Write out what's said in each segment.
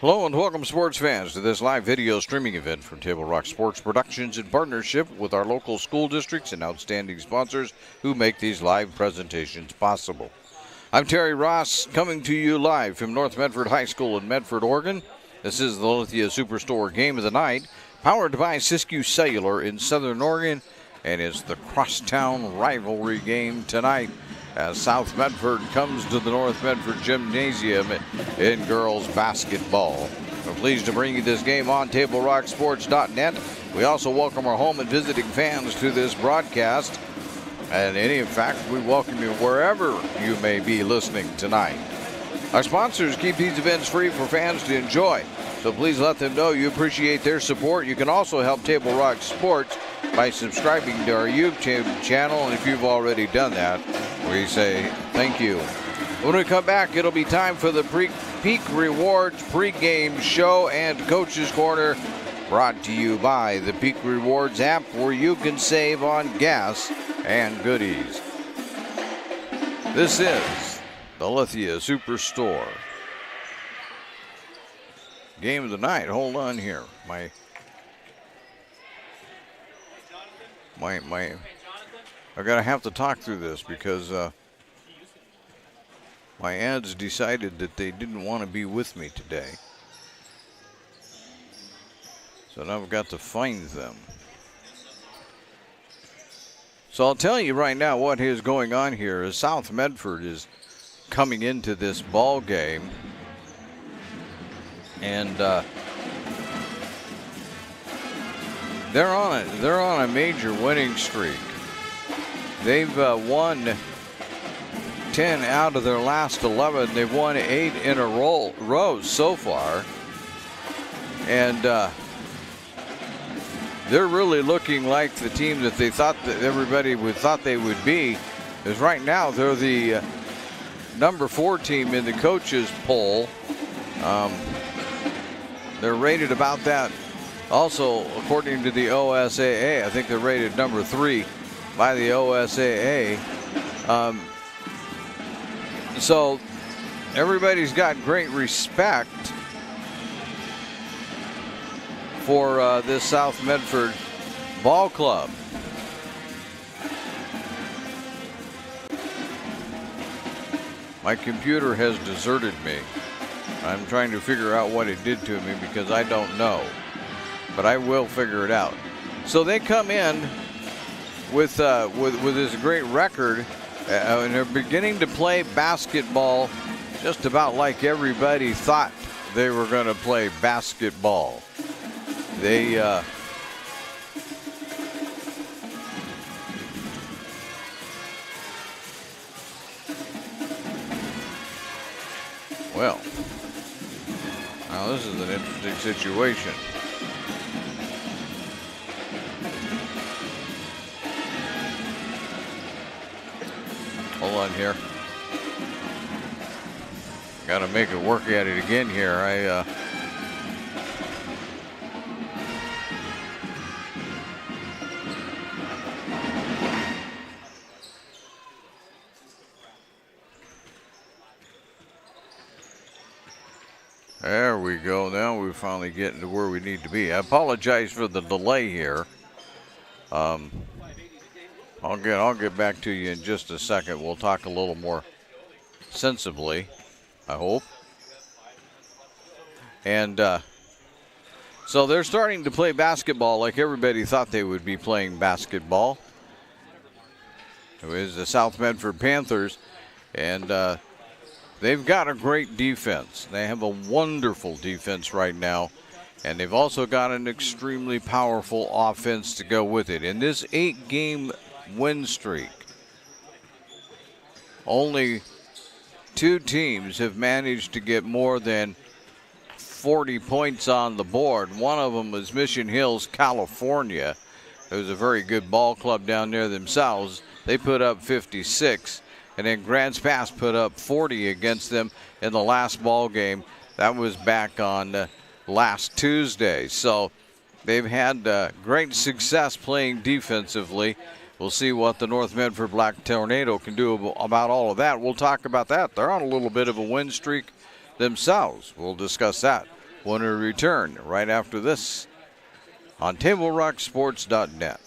Hello and welcome, sports fans, to this live video streaming event from Table Rock Sports Productions in partnership with our local school districts and outstanding sponsors who make these live presentations possible. I'm Terry Ross, coming to you live from North Medford High School in Medford, Oregon. This is the Lithia Superstore Game of the Night, powered by Siskiyou Cellular in Southern Oregon, and it's the crosstown rivalry game tonight as South Medford comes to the North Medford Gymnasium in girls basketball. We're pleased to bring you this game on TableRockSports.net. We also welcome our home and visiting fans to this broadcast. And in fact, we welcome you wherever you may be listening tonight. Our sponsors keep these events free for fans to enjoy, so please let them know you appreciate their support. You can also help Table Rock Sports by subscribing to our YouTube channel, and if you've already done that, we say thank you. When we come back, it'll be time for the Peak Rewards pregame show and Coach's Corner, brought to you by the Peak Rewards app, where you can save on gas and goodies. This is the Lithia Superstore Game of the Night. Hold on here. I gotta have to talk through this because my ads decided that they didn't want to be with me today. So now I've got to find them. So I'll tell you right now what is going on here is South Medford is coming into this ball game, and they're on a major winning streak. They've won 10 out of their last 11. They've won 8 in a row so far, and they're really looking like the team that they thought that everybody thought they would be. Because right now they're the number 4 team in the coaches poll. They're rated about that. Also, according to the OSAA, I think they're rated number 3 by the OSAA. So everybody's got great respect for this South Medford ball club. My computer has deserted me. I'm trying to figure out what it did to me because I don't know, but I will figure it out. So they come in with this great record, and they're beginning to play basketball just about like everybody thought they were going to play basketball. They well, now this is an interesting situation. Hold on here. Got to make it work at it again here. There we go. Now we're finally getting to where we need to be. I apologize for the delay here. I'll get back to you in just a second. We'll talk a little more sensibly, I hope. And so they're starting to play basketball like everybody thought they would be playing basketball. It was the South Medford Panthers, and they've got a great defense. They have a wonderful defense right now, and they've also got an extremely powerful offense to go with it. In this 8-game win streak, only 2 teams have managed to get more than 40 points on the board. One of them was Mission Hills, California. It was a very good ball club down there themselves. They put up 56. And then Grants Pass put up 40 against them in the last ball game. That was back on last Tuesday. So they've had great success playing defensively. We'll see what the North Medford Black Tornado can do about all of that. We'll talk about that. They're on a little bit of a win streak themselves. We'll discuss that when we return right after this on TableRockSports.net.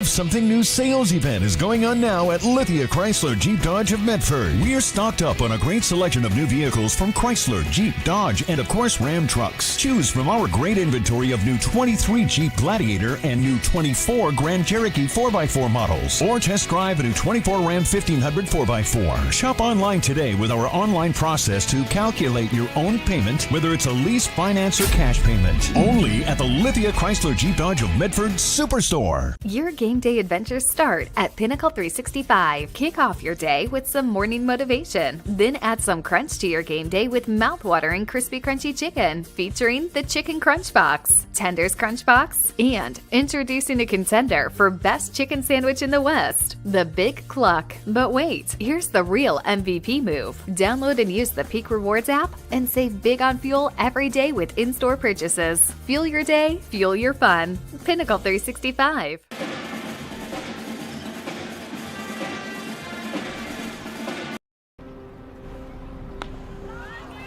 Something new sales event is going on now at Lithia Chrysler Jeep Dodge of Medford. We're stocked up on a great selection of new vehicles from Chrysler, Jeep, Dodge, and of course Ram trucks. Choose from our great inventory of new 23 Jeep Gladiator and new 24 Grand Cherokee 4x4 models, or test drive a new 24 Ram 1500 4x4. Shop online today with our online process to calculate your own payment, whether it's a lease, finance, or cash payment. Only at the Lithia Chrysler Jeep Dodge of Medford Superstore. Your game day adventures start at Pinnacle 365. Kick off your day with some morning motivation. Then add some crunch to your game day with mouth-watering crispy crunchy chicken featuring the Chicken Crunch Box, Tender's Crunch Box, and introducing a contender for best chicken sandwich in the West, the Big Cluck. But wait, here's the real MVP move. Download and use the Peak Rewards app and save big on fuel every day with in-store purchases. Fuel your day, fuel your fun. Pinnacle 365.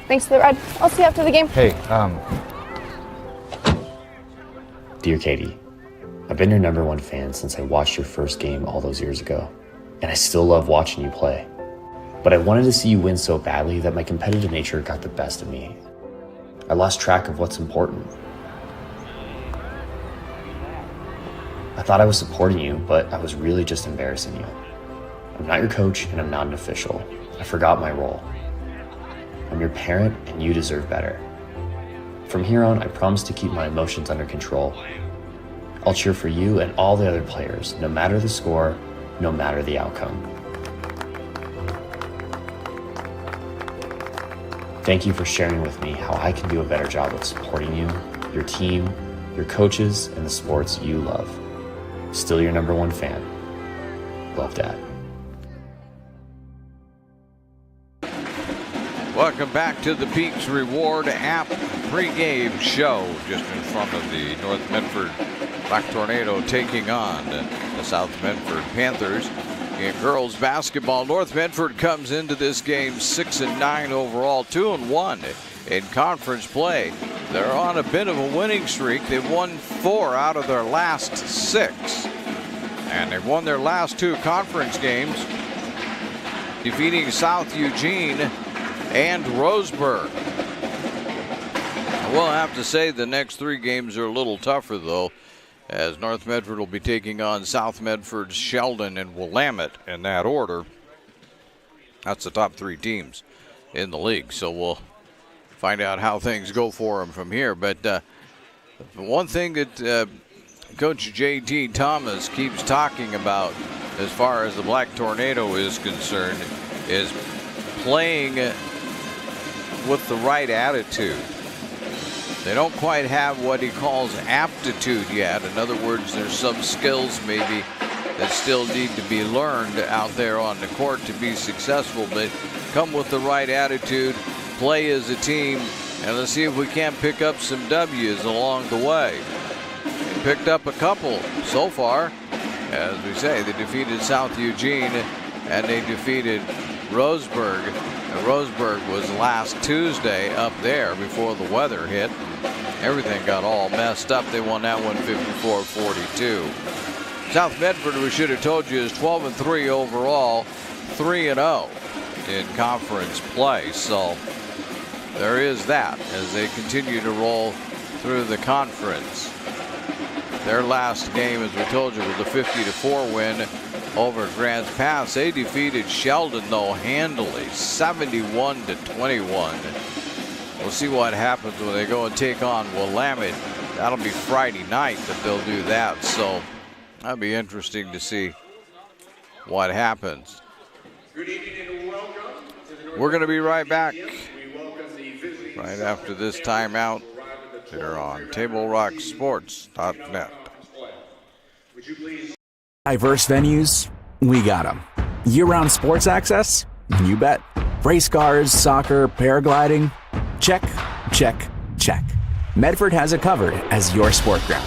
Thanks for the ride. I'll see you after the game. Hey, Dear Katie, I've been your #1 fan since I watched your first game all those years ago, and I still love watching you play. But I wanted to see you win so badly that my competitive nature got the best of me. I lost track of what's important. I thought I was supporting you, but I was really just embarrassing you. I'm not your coach, and I'm not an official. I forgot my role. I'm your parent, and you deserve better. From here on, I promise to keep my emotions under control. I'll cheer for you and all the other players, no matter the score, no matter the outcome. Thank you for sharing with me how I can do a better job of supporting you, your team, your coaches, and the sports you love. Still your #1 fan. Love, Dad. Welcome back to the Peaks Reward app pregame show, just in front of the North Medford Black Tornado taking on the South Medford Panthers. In girls basketball, North Medford comes into this game 6-9 overall, 2-1 in conference play. They're on a bit of a winning streak. They've won 4 out of their last 6, and they've won their last 2 conference games, defeating South Eugene and Roseburg. I will have to say the next 3 games are a little tougher, though, as North Medford will be taking on South Medford's Sheldon and Willamette in that order. That's the top 3 teams in the league, so we'll find out how things go for them from here. But one thing that Coach J.T. Thomas keeps talking about as far as the Black Tornado is concerned is playing with the right attitude. They don't quite have what he calls aptitude yet. In other words, there's some skills maybe that still need to be learned out there on the court to be successful, but come with the right attitude, play as a team, and let's see if we can't pick up some W's along the way. They picked up a couple so far. As we say, they defeated South Eugene and they defeated Roseburg. And Roseburg was last Tuesday up there before the weather hit. Everything got all messed up. They won that one 54-42. South Medford, we should have told you, is 12-3 overall, 3-0 in conference play. So there is that as they continue to roll through the conference. Their last game, as we told you, was a 50-4 win over Grants Pass. They defeated Sheldon, though, handily, 71-21. We'll see what happens when they go and take on Willamette. That'll be Friday night that they'll do that. So that'll be interesting to see what happens. We're going to be right back right after this timeout here on TableRockSports.net. Diverse venues, we got them. Year-round sports access? You bet. Race cars, soccer, paragliding? Check, check, check. Medford has it covered as your sport ground,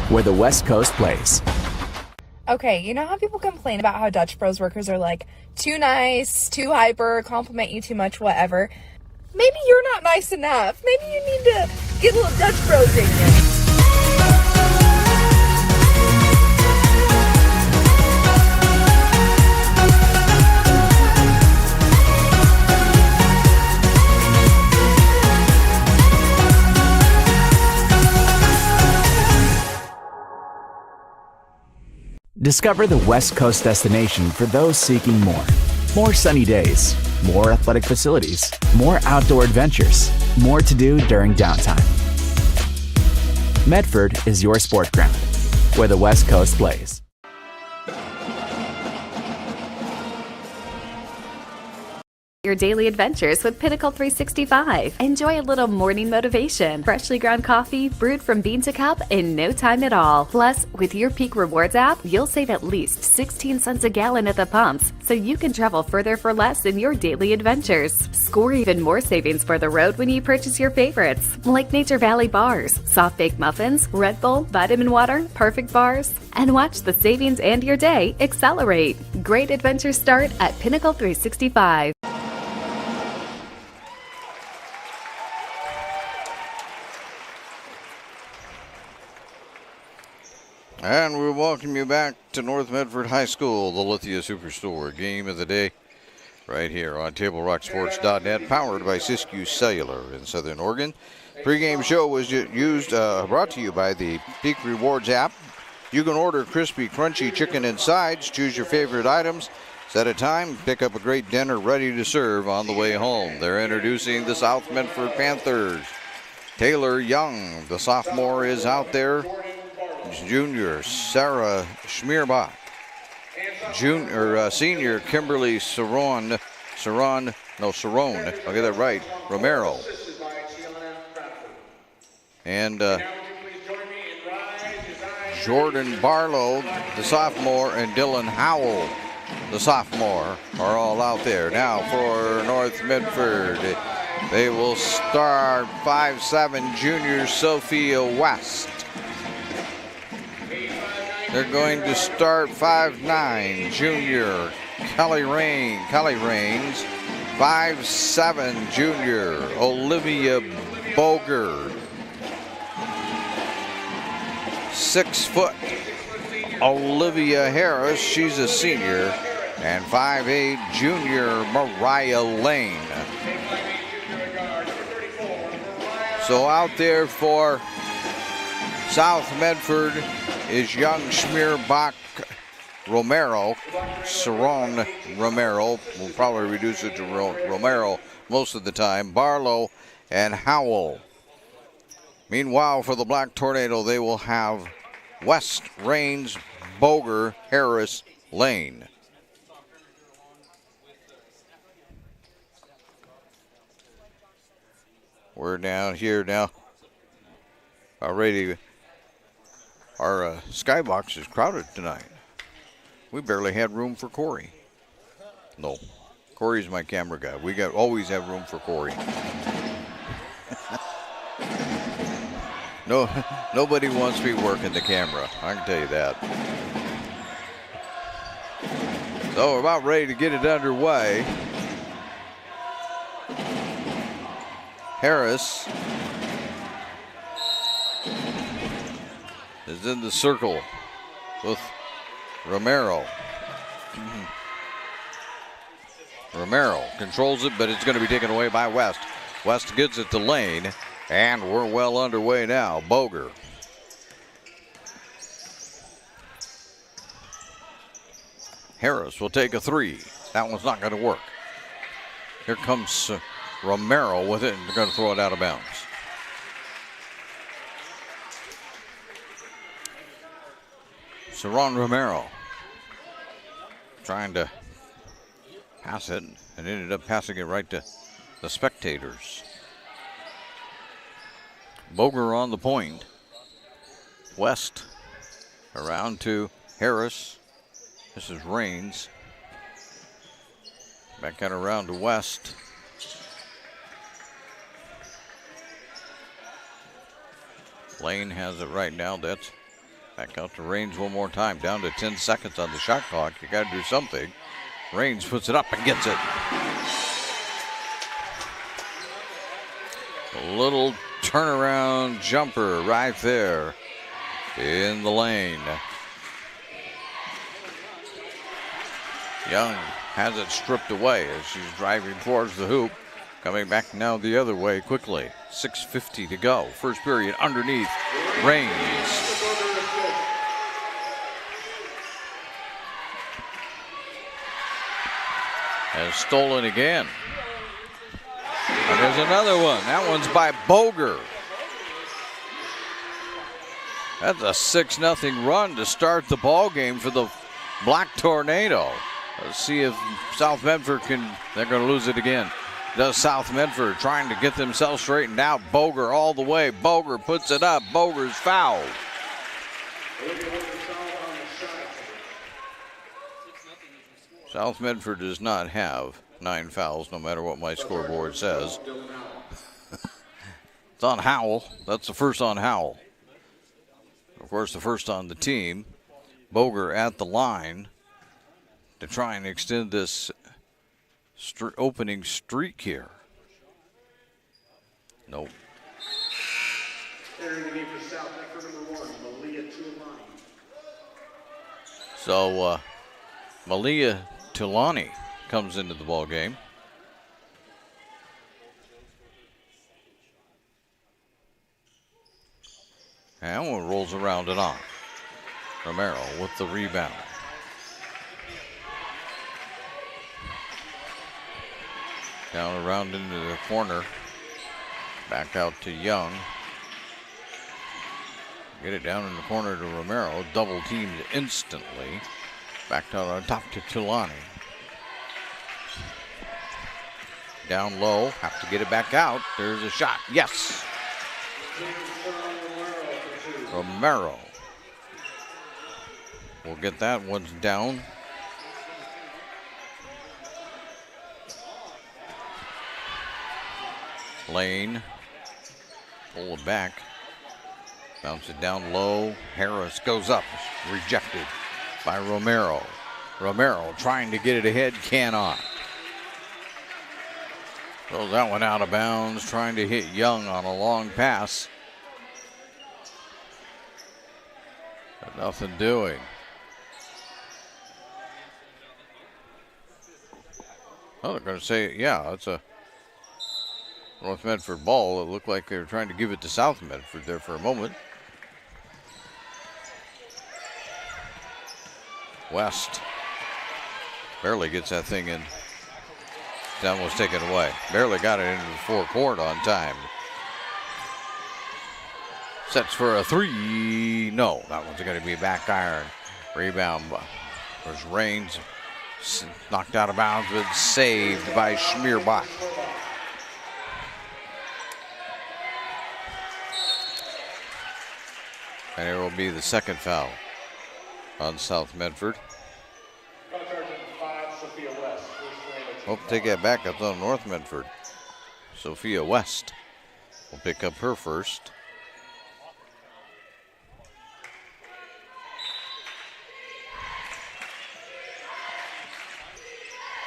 where the West Coast plays. Okay, you know how people complain about how Dutch Bros workers are like too nice, too hyper, compliment you too much, whatever. Maybe you're not nice enough. Maybe you need to get a little Dutch Bros in you. Discover the West Coast destination for those seeking more. More sunny days, more athletic facilities, more outdoor adventures, more to do during downtime. Medford is your sport ground, where the West Coast plays. Your daily adventures with Pinnacle 365. Enjoy a little morning motivation. Freshly ground coffee brewed from bean to cup in no time at all. Plus, with your Peak Rewards app, you'll save at least 16 cents a gallon at the pumps, so you can travel further for less in your daily adventures. Score even more savings for the road when you purchase your favorites, like Nature Valley bars, soft baked muffins, Red Bull, vitamin water, perfect bars, and watch the savings and your day accelerate. Great adventures start at Pinnacle 365. And we welcome you back to North Medford High School, the Lithia Superstore. Game of the day right here on TableRockSports.net, powered by Siskiyou Cellular in Southern Oregon. Pre-game show was brought to you by the Peak Rewards app. You can order crispy, crunchy chicken and sides, choose your favorite items, set a time, pick up a great dinner ready to serve on the way home. They're introducing the South Medford Panthers. Taylor Young, the sophomore, is out there. Junior Sarah Schmierbach, senior Kimberly Cerrone, I'll get that right, Romero, and Jordan Barlow, the sophomore, and Dylan Howell, the sophomore, are all out there. Now for North Medford, they will start 5'7" junior Sophia West. They're going to start 5'9", junior Kelly Rains, 5'7", junior Olivia Boger, 6 foot Olivia Harris, she's a senior, and 5'8", junior Mariah Lane. So out there for South Medford is young Schmierbach Romero, Cerrone Romero, we'll probably reduce it to Romero most of the time, Barlow and Howell. Meanwhile, for the Black Tornado, they will have West, Rains, Boger, Harris, Lane. We're down here now. Already, our skybox is crowded tonight. We barely had room for Corey. No, Corey's my camera guy. We always have room for Corey. No, nobody wants me working the camera. I can tell you that. So we're about ready to get it underway. Harris is in the circle with Romero. Romero controls it, but it's going to be taken away by West. West gets it to Lane, and we're well underway now. Boger. Harris will take a three. That one's not going to work. Here comes Romero with it, and they're going to throw it out of bounds. Cerrone Romero trying to pass it and ended up passing it right to the spectators. Boger on the point. West around to Harris. This is Rains. Back out around to West. Lane has it right now. That's back out to Rains one more time. Down to 10 seconds on the shot clock. You got to do something. Rains puts it up and gets it. A little turnaround jumper right there in the lane. Young has it stripped away as she's driving towards the hoop. Coming back now the other way quickly. 6:50 to go. First period underneath. Reigns. Has stolen again. And there's another one. That one's by Boger. That's a 6-0 run to start the ball game for the Black Tornado. Let's see if South Medford can. They're going to lose it again. Does South Medford trying to get themselves straightened out. Boger all the way. Boger puts it up. Boger's fouled. South Medford does not have 9 fouls, no matter what my scoreboard says. It's on Howell. That's the first on Howell. Of course, the first on the team. Boger at the line to try and extend this opening streak here. Nope. So Malia Tulani comes into the ball game. And one rolls around and on. Romero with the rebound. Down around into the corner. Back out to Young. Get it down in the corner to Romero. Double teamed instantly. Back down on top to Tulani. Down low. Have to get it back out. There's a shot. Yes. Romero. We'll get that. One's down. Lane. Pull it back. Bounce it down low. Harris goes up. Rejected by Romero. Romero trying to get it ahead. Cannot. Throws that one out of bounds. Trying to hit Young on a long pass. But nothing doing. Oh, they're going to say, yeah, it's a North Medford ball. It looked like they were trying to give it to South Medford there for a moment. West barely gets that thing in. That was taken away. Barely got it into the forecourt on time. Sets for a three. No, that one's going to be a back iron. Rebound. There's Reigns. Knocked out of bounds, but saved by Schmierbach. And it will be the second foul on South Medford. Hope to take that back. That's on North Medford. Sophia West will pick up her first.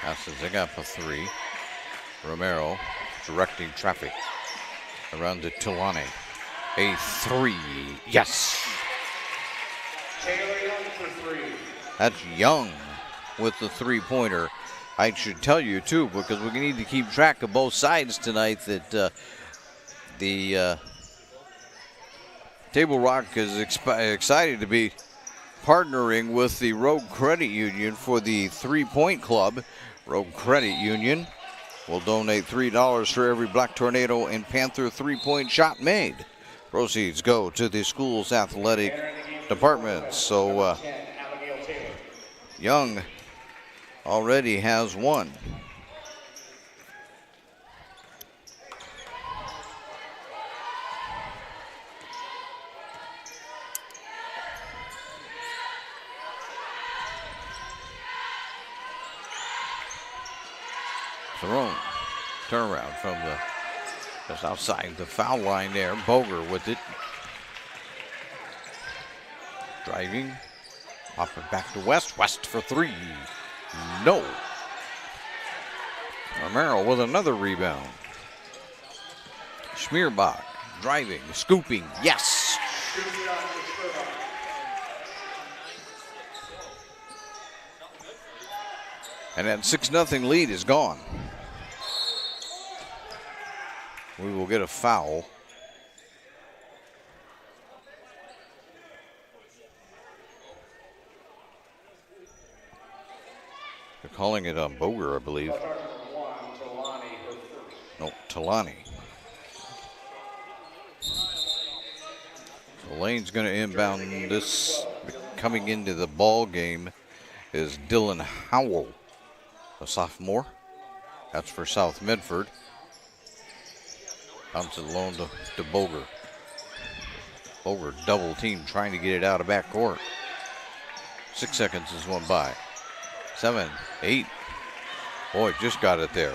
Passes it up a three. Romero directing traffic around to Tulani. A three. Yes. That's Young with the three-pointer. I should tell you, too, because we need to keep track of both sides tonight, that the Table Rock is excited to be partnering with the Rogue Credit Union for the three-point club. Rogue Credit Union will donate $3 for every Black Tornado and Panther three-point shot made. Proceeds go to the school's athletic department. So Young already has one. Cerrone, turnaround from the just outside the foul line there. Boger with it. Driving. Pop it back to West. West for three. No. Romero with another rebound. Schmierbach driving, scooping, yes! And that 6-0 lead is gone. We will get a foul. They're calling it on Boger, I believe. No, Talani. So Lane's going to inbound this. Coming into the ball game is Dylan Howell, a sophomore. That's for South Medford. Bounces it alone to Boger. Boger double team trying to get it out of back court. 6 seconds has went by. 7, 8. Boy, just got it there.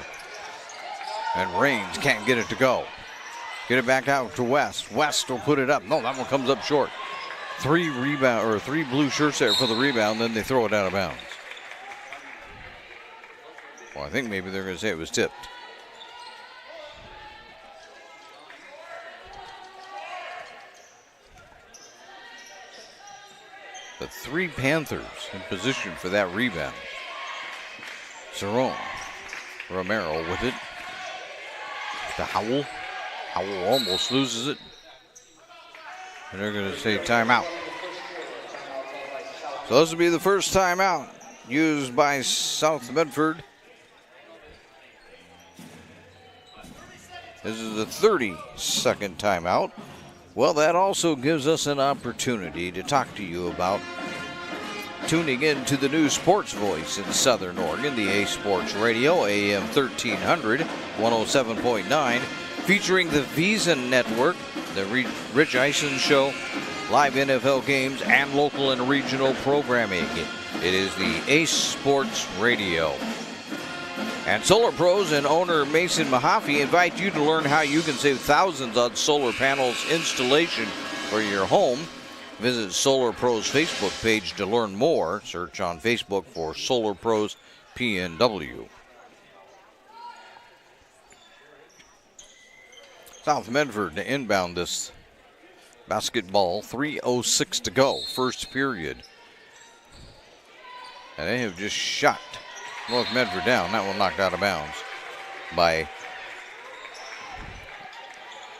And Raines can't get it to go. Get it back out to West. West will put it up. No, that one comes up short. 3 blue shirts there for the rebound, then they throw it out of bounds. Well, I think maybe they're going to say it was tipped. The 3 Panthers in position for that rebound. Cerrone. Romero with it. To Howell. Howell almost loses it. And they're going to say timeout. So this will be the first timeout used by South Medford. This is the 30-second timeout. Well, that also gives us an opportunity to talk to you about tuning in to the new sports voice in Southern Oregon, the A Sports Radio, AM 1300, 107.9, featuring the Visa Network, the Rich Eisen Show, live NFL games, and local and regional programming. It is the A Sports Radio. And Solar Pros and owner Mason Mahaffey invite you to learn how you can save thousands on solar panels installation for your home. Visit Solar Pros Facebook page to learn more. Search on Facebook for Solar Pros PNW. South Medford to inbound this basketball. 3:06 to go, first period. And they have just shot North Medford down. That one knocked out of bounds by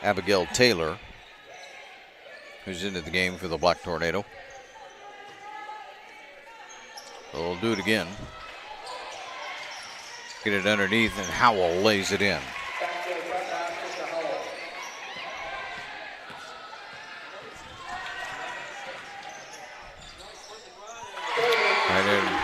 Abigail Taylor, who's into the game for the Black Tornado. So they'll do it again. Get it underneath, and Howell lays it in. Right in.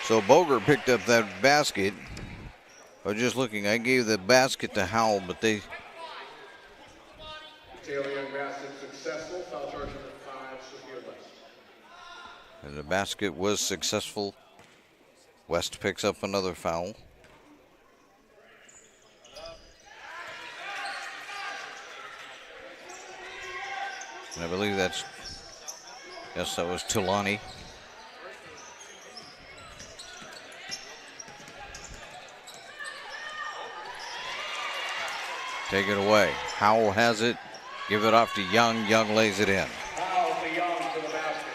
So Boger picked up that basket. I was just looking, I gave the basket to Howell, but they... Taylor Young basket successful. Foul charge number 5, Sophia West. And the basket was successful. West picks up another foul. And I believe that's... Yes, that was Tulani. Take it away. Howell has it. Give it off to Young. Young lays it in. Foul to Young to the basket.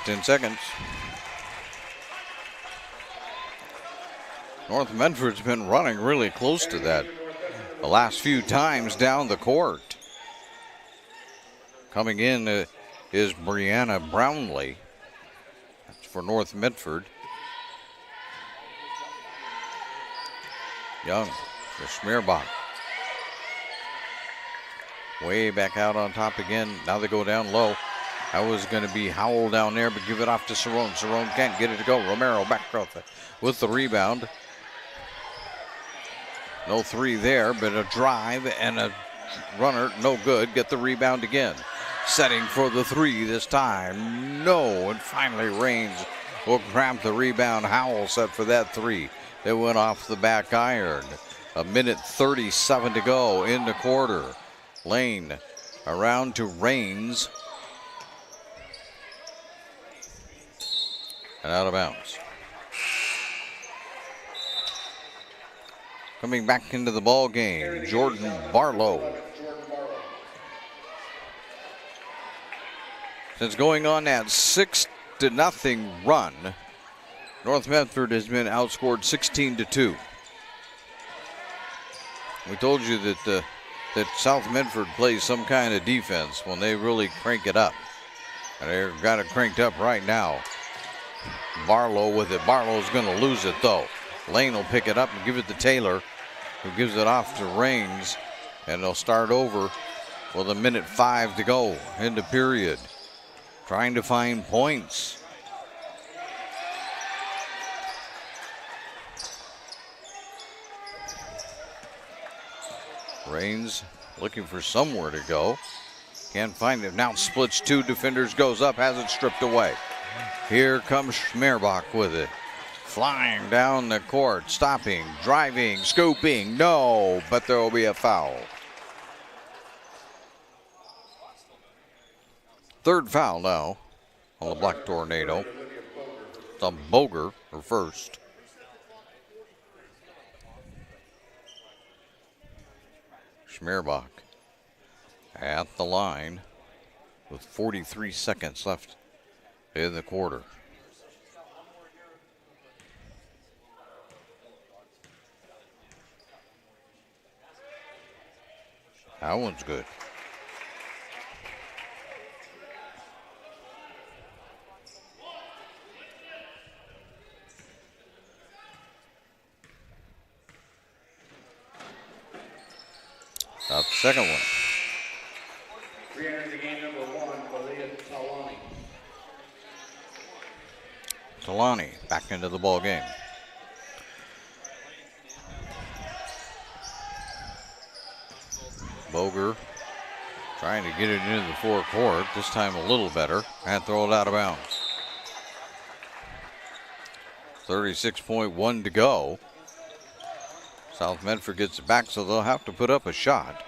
Ten seconds. North Medford's been running really close to that the last few times down the court. Coming in is Brianna Brownlee. That's for North Medford. Young for Schmierbach. Way back out on top again. Now they go down low. That was going to be Howell down there, but give it off to Cerrone. Cerrone can't get it to go. Romero back with the rebound. No three there, but a drive and a runner, no good. Get the rebound again. Setting for the three this time. No, and finally Raines will grab the rebound. Howell set for that three. It went off the back iron. 1:37 to go in the quarter. Lane around to Raines. And out of bounds. Coming back into the ball game, Jordan Barlow. Since going on that 6-0 run, North Medford has been outscored 16-2. We told you that South Medford plays some kind of defense when they really crank it up. And they've got it cranked up right now. Barlow with it. Barlow's going to lose it though. Lane will pick it up and give it to Taylor, who gives it off to Raines. And they'll start over with 1:05 to go in the period. Trying to find points. Raines looking for somewhere to go. Can't find it. Now splits two defenders, goes up, has it stripped away. Here comes Schmerbach with it. Flying down the court, stopping, driving, scooping. No, but there will be a foul. Third foul now on the Black Tornado. It's on Boger for first. Schmerbach at the line with 43 seconds left in the quarter. That one's good. Out the second one. Re-entering the game, number 1, Valia Talani. Talani back into the ball game. Boger trying to get it into the forecourt. This time a little better. And throw it out of bounds. 36.1 to go. South Medford gets it back, so they'll have to put up a shot.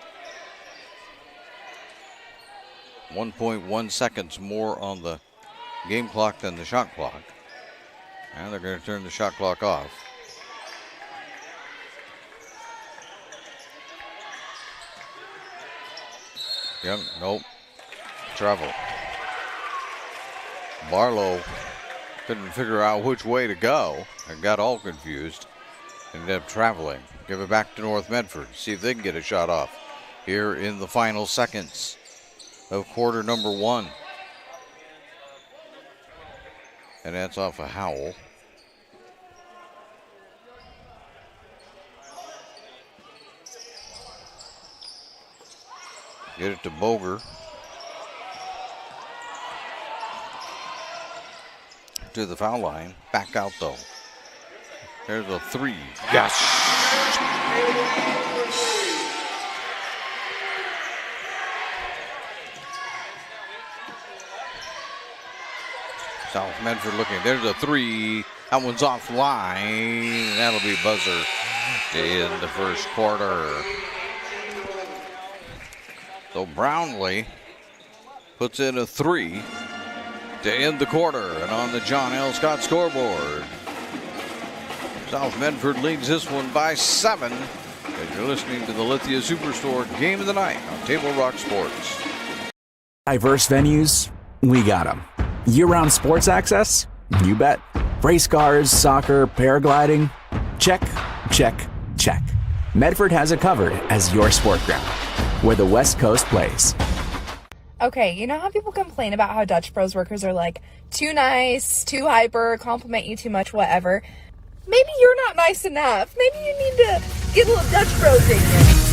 1.1 seconds more on the game clock than the shot clock. And they're going to turn the shot clock off. Young, nope. Travel. Barlow couldn't figure out which way to go and got all confused. Ended up traveling. Give it back to North Medford. See if they can get a shot off here in the final seconds of quarter number 1. And that's off a Howell. Get it to Boger. To the foul line. Back out though. There's a three. Yes. South Medford looking. There's a three. That one's offline. That'll be buzzer in the first quarter. So Brownlee puts in a three to end the quarter. And on the John L. Scott scoreboard, South Medford leads this one by 7. As you're listening to the Lithia Superstore Game of the Night on Table Rock Sports. Diverse venues, we got them. Year-round sports access? You bet. Race cars, soccer, paragliding? Check, check, check. Medford has it covered as your sport ground, where the West Coast plays. Okay, you know how people complain about how Dutch Bros workers are like too nice, too hyper, compliment you too much, whatever? Maybe you're not nice enough. Maybe you need to get a little Dutch Bros in you.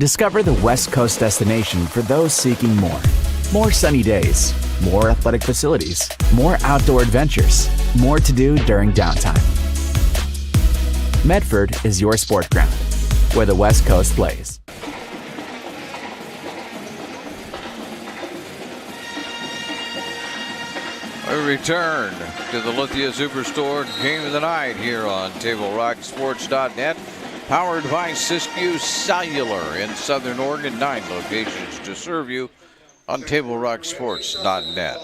Discover the West Coast destination for those seeking more. More sunny days, more athletic facilities, more outdoor adventures, more to do during downtime. Medford is your sport ground, where the West Coast plays. We return to the Lithia Superstore Game of the Night here on TableRockSports.net. Powered by Siskiyou Cellular in Southern Oregon. 9 locations to serve you on TableRockSports.net.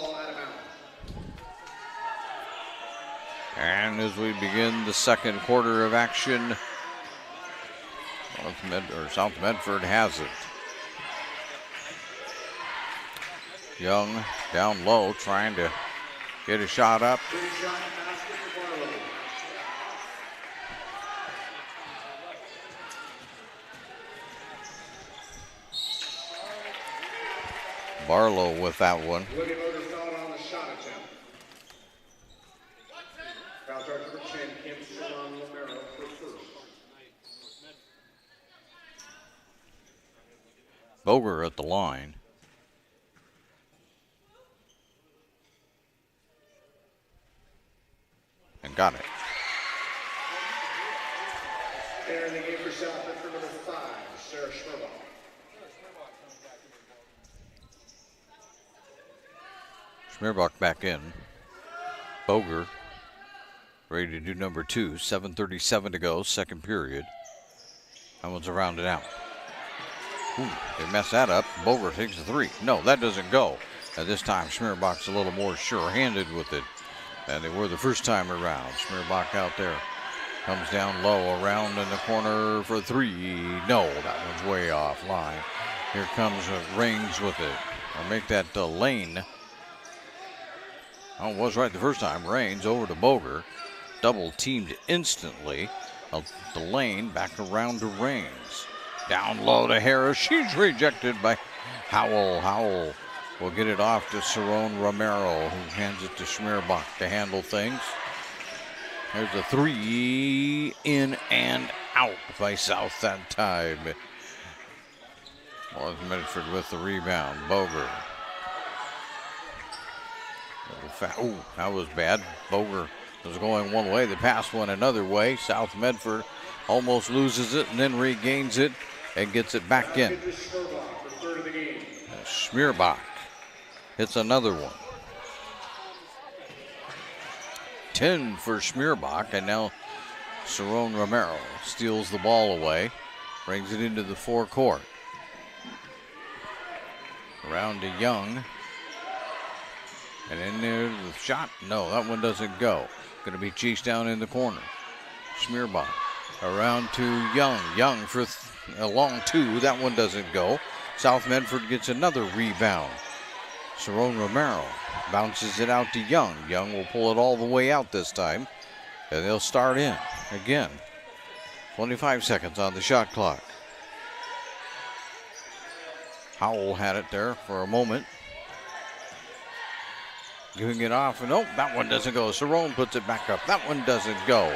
And as we begin the second quarter of action, South Medford has it. Young down low trying to get a shot up. Barlow with that one. Boger at the line. And got it. Entering the game for South Medford, number 5, Sarah Schmerbach. Schmerbach back in. Boger ready to do number 2. 7:37 to go, second period. That one's around and out. Ooh, they messed that up. Boger takes the 3. No, that doesn't go. And this time Schmerbach's a little more sure-handed with it than they were the first time around. Schmerbach out there. Comes down low, around in the corner for 3. No, that one's way off line. Here comes Raines with it. Or make that lane. Oh, it was right the first time. Raines over to Boger. Double teamed instantly. The lane back around to Raines. Down low to Harris. She's rejected by Howell. Howell will get it off to Cerrone Romero, who hands it to Schmerbach to handle things. There's a 3 in and out by South that time. North Medford with the rebound. Boger. Oh, that was bad. Boger was going one way. The pass went another way. South Medford almost loses it and then regains it and gets it back in. Schmerbach hits another one. 10 for Schmerbach, and now Cerrone Romero steals the ball away, brings it into the forecourt. Around to Young. And in there, the shot. No, that one doesn't go. Going to be chased down in the corner. Schmerbach around to Young. Young for a long 2. That one doesn't go. South Medford gets another rebound. Cerrone Romero bounces it out to Young. Young will pull it all the way out this time. And they'll start in again. 25 seconds on the shot clock. Howell had it there for a moment. Giving it off. Nope, that one doesn't go. Cerrone puts it back up. That one doesn't go.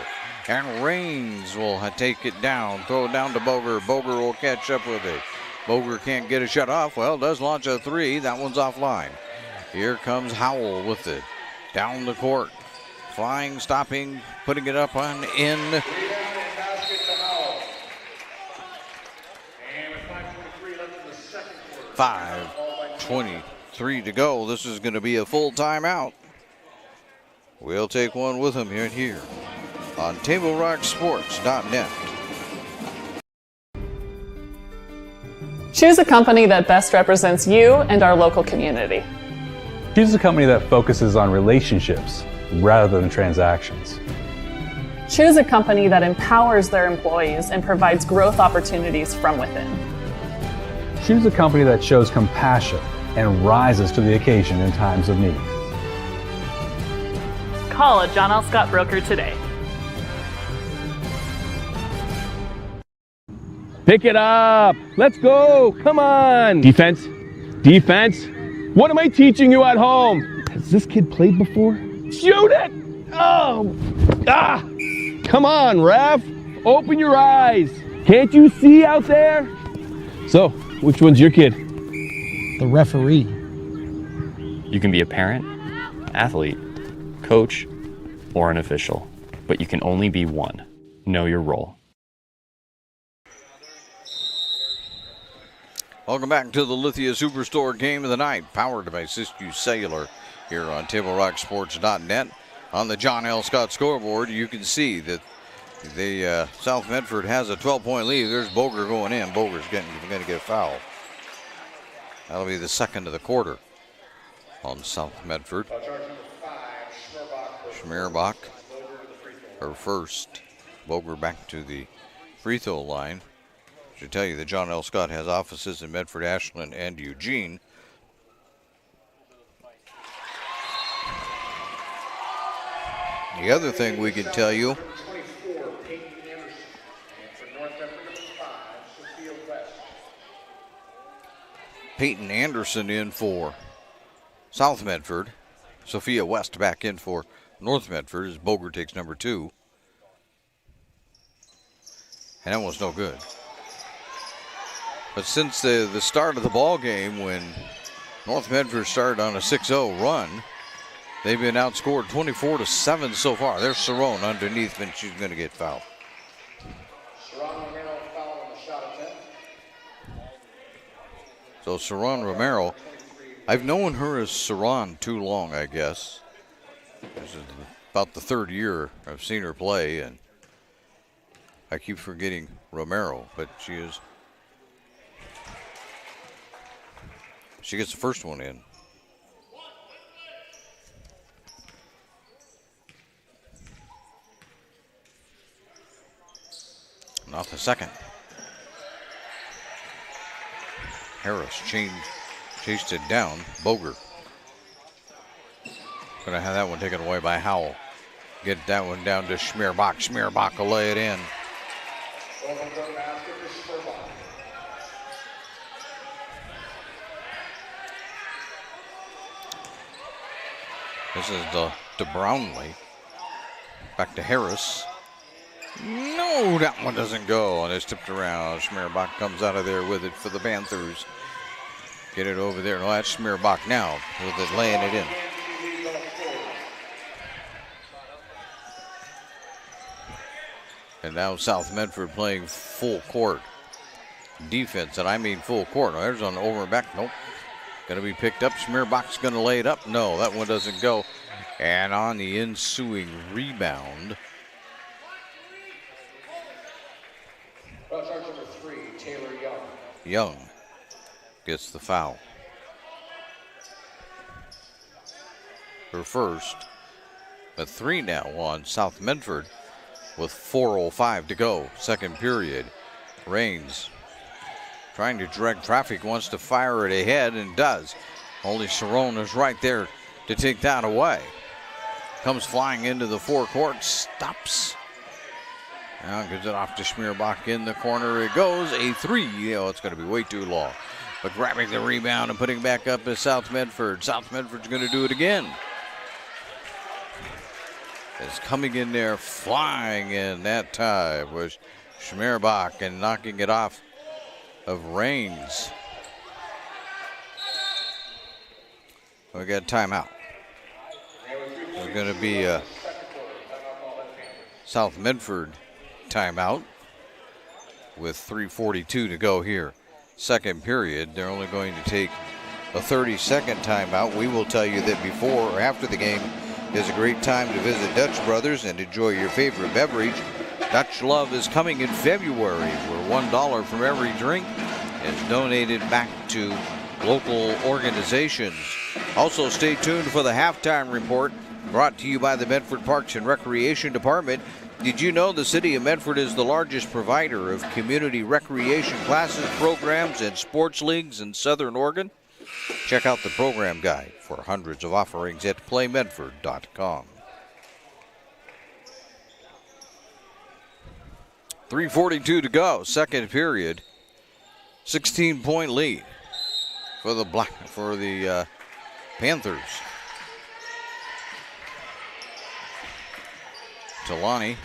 And Raines will take it down. Throw it down to Boger. Boger will catch up with it. Boger can't get a shot off. Well, does launch a 3. That one's offline. Here comes Howell with it. Down the court. Flying, stopping, putting it up on in. 5:23 to go. This is going to be a full timeout. We'll take one with him here on TableRockSports.net. Choose a company that best represents you and our local community. Choose a company that focuses on relationships rather than transactions. Choose a company that empowers their employees and provides growth opportunities from within. Choose a company that shows compassion and rises to the occasion in times of need. Call a John L. Scott broker today. Pick it up. Let's go. Come on. Defense. Defense. What am I teaching you at home? Has this kid played before? Shoot it. Oh. Ah. Come on, ref. Open your eyes. Can't you see out there? So, which one's your kid? The referee. You can be a parent, athlete, coach, or an official, but you can only be one. Know your role. Welcome back to the Lithia Superstore Game of the Night, powered by Siskiyou Cellular here on TableRockSports.net. On the John L. Scott scoreboard, you can see that the South Medford has a 12-point lead. There's Boger going in. Boger's going to get a foul. That'll be the second of the quarter on South Medford. Schmerbach, her first. Boger back to the free throw line. I should tell you that John L. Scott has offices in Medford, Ashland, and Eugene. The other thing we can tell you, Peyton Anderson in for South Medford. Sophia West back in for North Medford as Boger takes number 2. And that was no good. But since the start of the ball game, when North Medford started on a 6-0 run, they've been outscored 24-7 so far. There's Cerrone underneath, and she's going to get fouled. So Cerrone Romero, I've known her as Cerrone too long, I guess. This is about the third year I've seen her play, and I keep forgetting Romero, but she gets the first one in. Not the second. Harris chased it down. Boger gonna have that one taken away by Howell. Get that one down to Schmerbach. Schmerbach will lay it in. This is to Brownlee. Back to Harris. No, that one doesn't go, and it's tipped around. Schmerbach comes out of there with it for the Panthers. Get it over there. No, that's Schmerbach now with it laying it in. And now South Medford playing full court defense, and I mean full court. Now there's on the over and back. Nope. Going to be picked up. Schmerbach's going to lay it up. No, that one doesn't go. And on the ensuing rebound, Charge number 3, Taylor Young. Young gets the foul. Her first, but 3 now on South Medford with 4:05 to go. Second period. Raines trying to direct traffic, wants to fire it ahead and does. Only Cerrone is right there to take that away. Comes flying into the forecourt, stops. Now gives it off to Schmerbach in the corner. It goes a 3. It's going to be way too long. But grabbing the rebound and putting it back up is South Medford. South Medford's going to do it again. It's coming in there, flying in that time was Schmerbach and knocking it off of Raines. We got a timeout. There's going to be a South Medford timeout with 3:42 to go here. Second period. They're only going to take a 30-second timeout. We will tell you that before or after the game is a great time to visit Dutch Brothers and enjoy your favorite beverage. Dutch Love is coming in February, where $1 from every drink is donated back to local organizations. Also, stay tuned for the halftime report brought to you by the Medford Parks and Recreation Department. Did you know the city of Medford is the largest provider of community recreation classes, programs, and sports leagues in Southern Oregon? Check out the program guide for hundreds of offerings at playmedford.com. 3:42 to go, second period. 16-point lead for the Panthers. Talani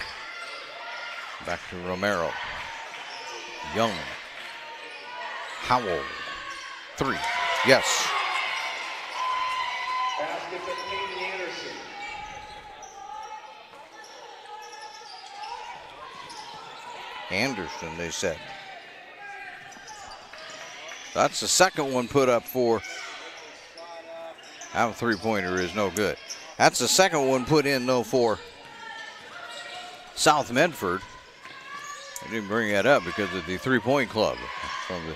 back to Romero. Young. Howell. 3. Yes. Basket for Peyton Anderson. Anderson, they said. That's the second one put up for. That three-pointer is no good. That's the second one put in, though, for South Medford. I didn't bring that up because of the three-point club from the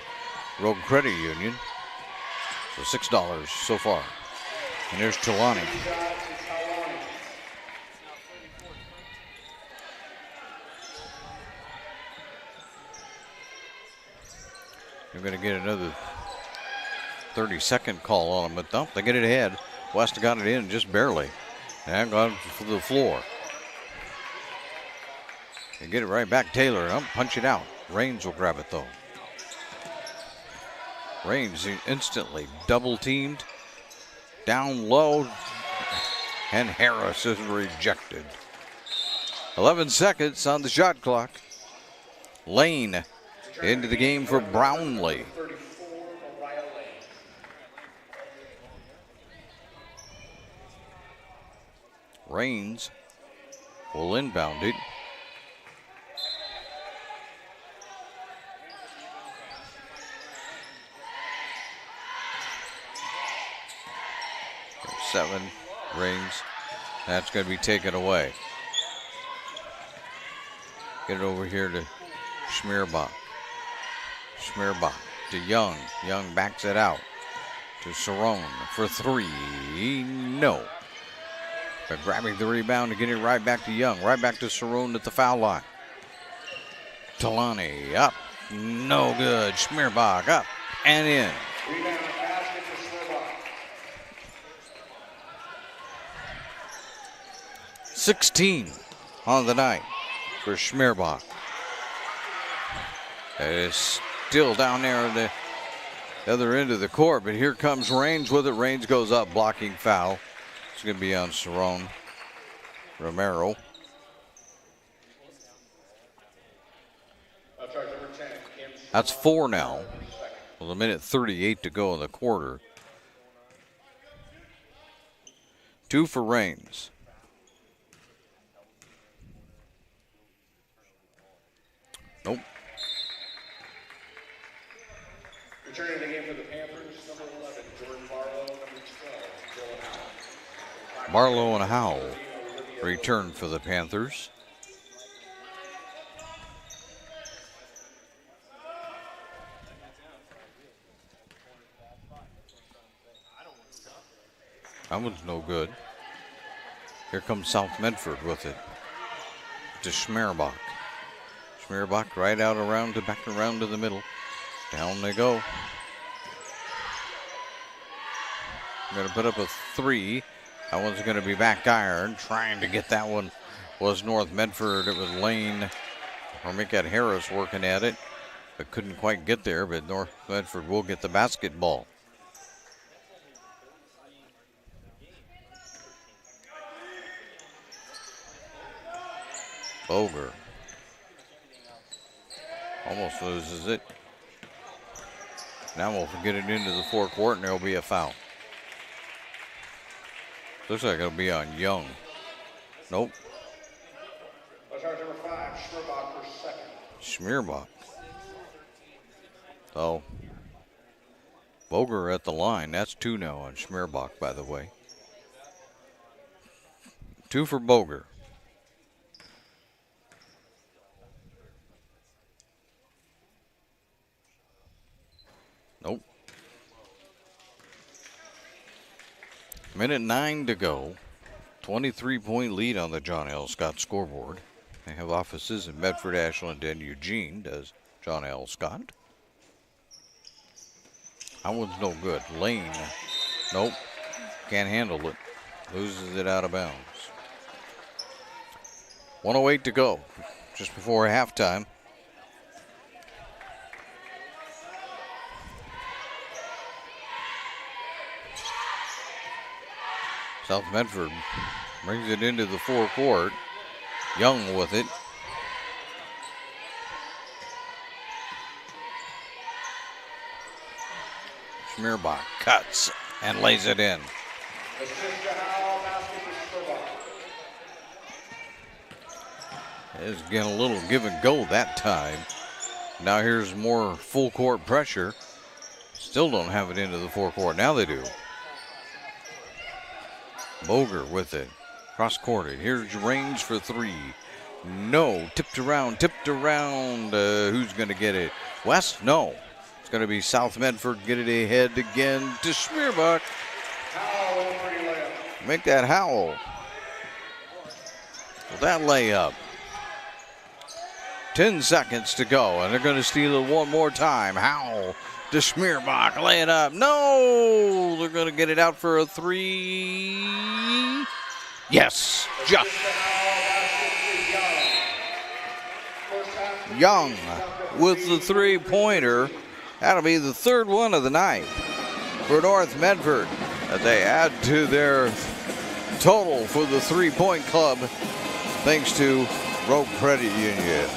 Road Credit Union. So $6 so far. And there's Trelawney. You're going to get another 30-second call on them, but no, they get it ahead. West got it in just barely. And got it to the floor. They get it right back. Taylor, punch it out. Raines will grab it, though. Raines instantly double-teamed. Down low. And Harris is rejected. 11 seconds on the shot clock. Lane into the game for Brownlee. Raines will inbound it. Seven. Raines. That's going to be taken away. Get it over here to Schmierbach. Schmierbach to Young. Young backs it out to Cerrone for 3. No. But grabbing the rebound to get it right back to Young. Right back to Cerrone at the foul line. Talani up. No good. Schmierbach up and in. 16 on the night for Schmierbach. It is still down there at the other end of the court, but here comes Raines with it. Raines goes up, blocking foul. It's going to be on Cerrone Romero. That's 4 now. With a minute 38 to go in the quarter. 2 for Raines. Nope. Returning the game for the Panthers, number 11, Jordan Barlow, number 12, Joe Howell. Barlow and Howell return for the Panthers. That one's no good. Here comes South Medford with it. To Schmierbach. Schmierbach right out around to back around to the middle. Down they go. Going to put up a 3. That one's going to be back iron. Trying to get that one was North Medford. It was Lane or Mikat Harris working at it, but couldn't quite get there. But North Medford will get the basketball. Boger almost loses it. Now we'll get it into the forecourt and there'll be a foul. Looks like it'll be on Young. Nope. Number 5, Schmierbach for second. Schmierbach. So Boger at the line. That's 2 now on Schmierbach, by the way. 2 for Boger. Nope. Minute 9 to go. 23-point lead on the John L. Scott scoreboard. They have offices in Medford, Ashland, and Eugene, does John L. Scott. That one's no good. Lane. Nope. Can't handle it. Loses it out of bounds. 1:08 to go. Just before halftime. South Medford brings it into the forecourt. Young with it. Smearbach cuts and lays it in. It's getting a little give and go that time. Now here's more full court pressure. Still don't have it into the forecourt. Now they do. Boger with it. Cross-courted. Here's range for three. No. Tipped around. Who's going to get it? West? No. It's going to be South Medford. Get it ahead again to Smearbach. Make that Howell. With that layup. 10 seconds to go, and they're going to steal it one more time. Howell to Smearbach. Lay it up. No! They're going to get it out for a three. Yes. Young with the three-pointer. That'll be the third one of the night for North Medford. They add to their total for the three-point club thanks to Rogue Credit Union.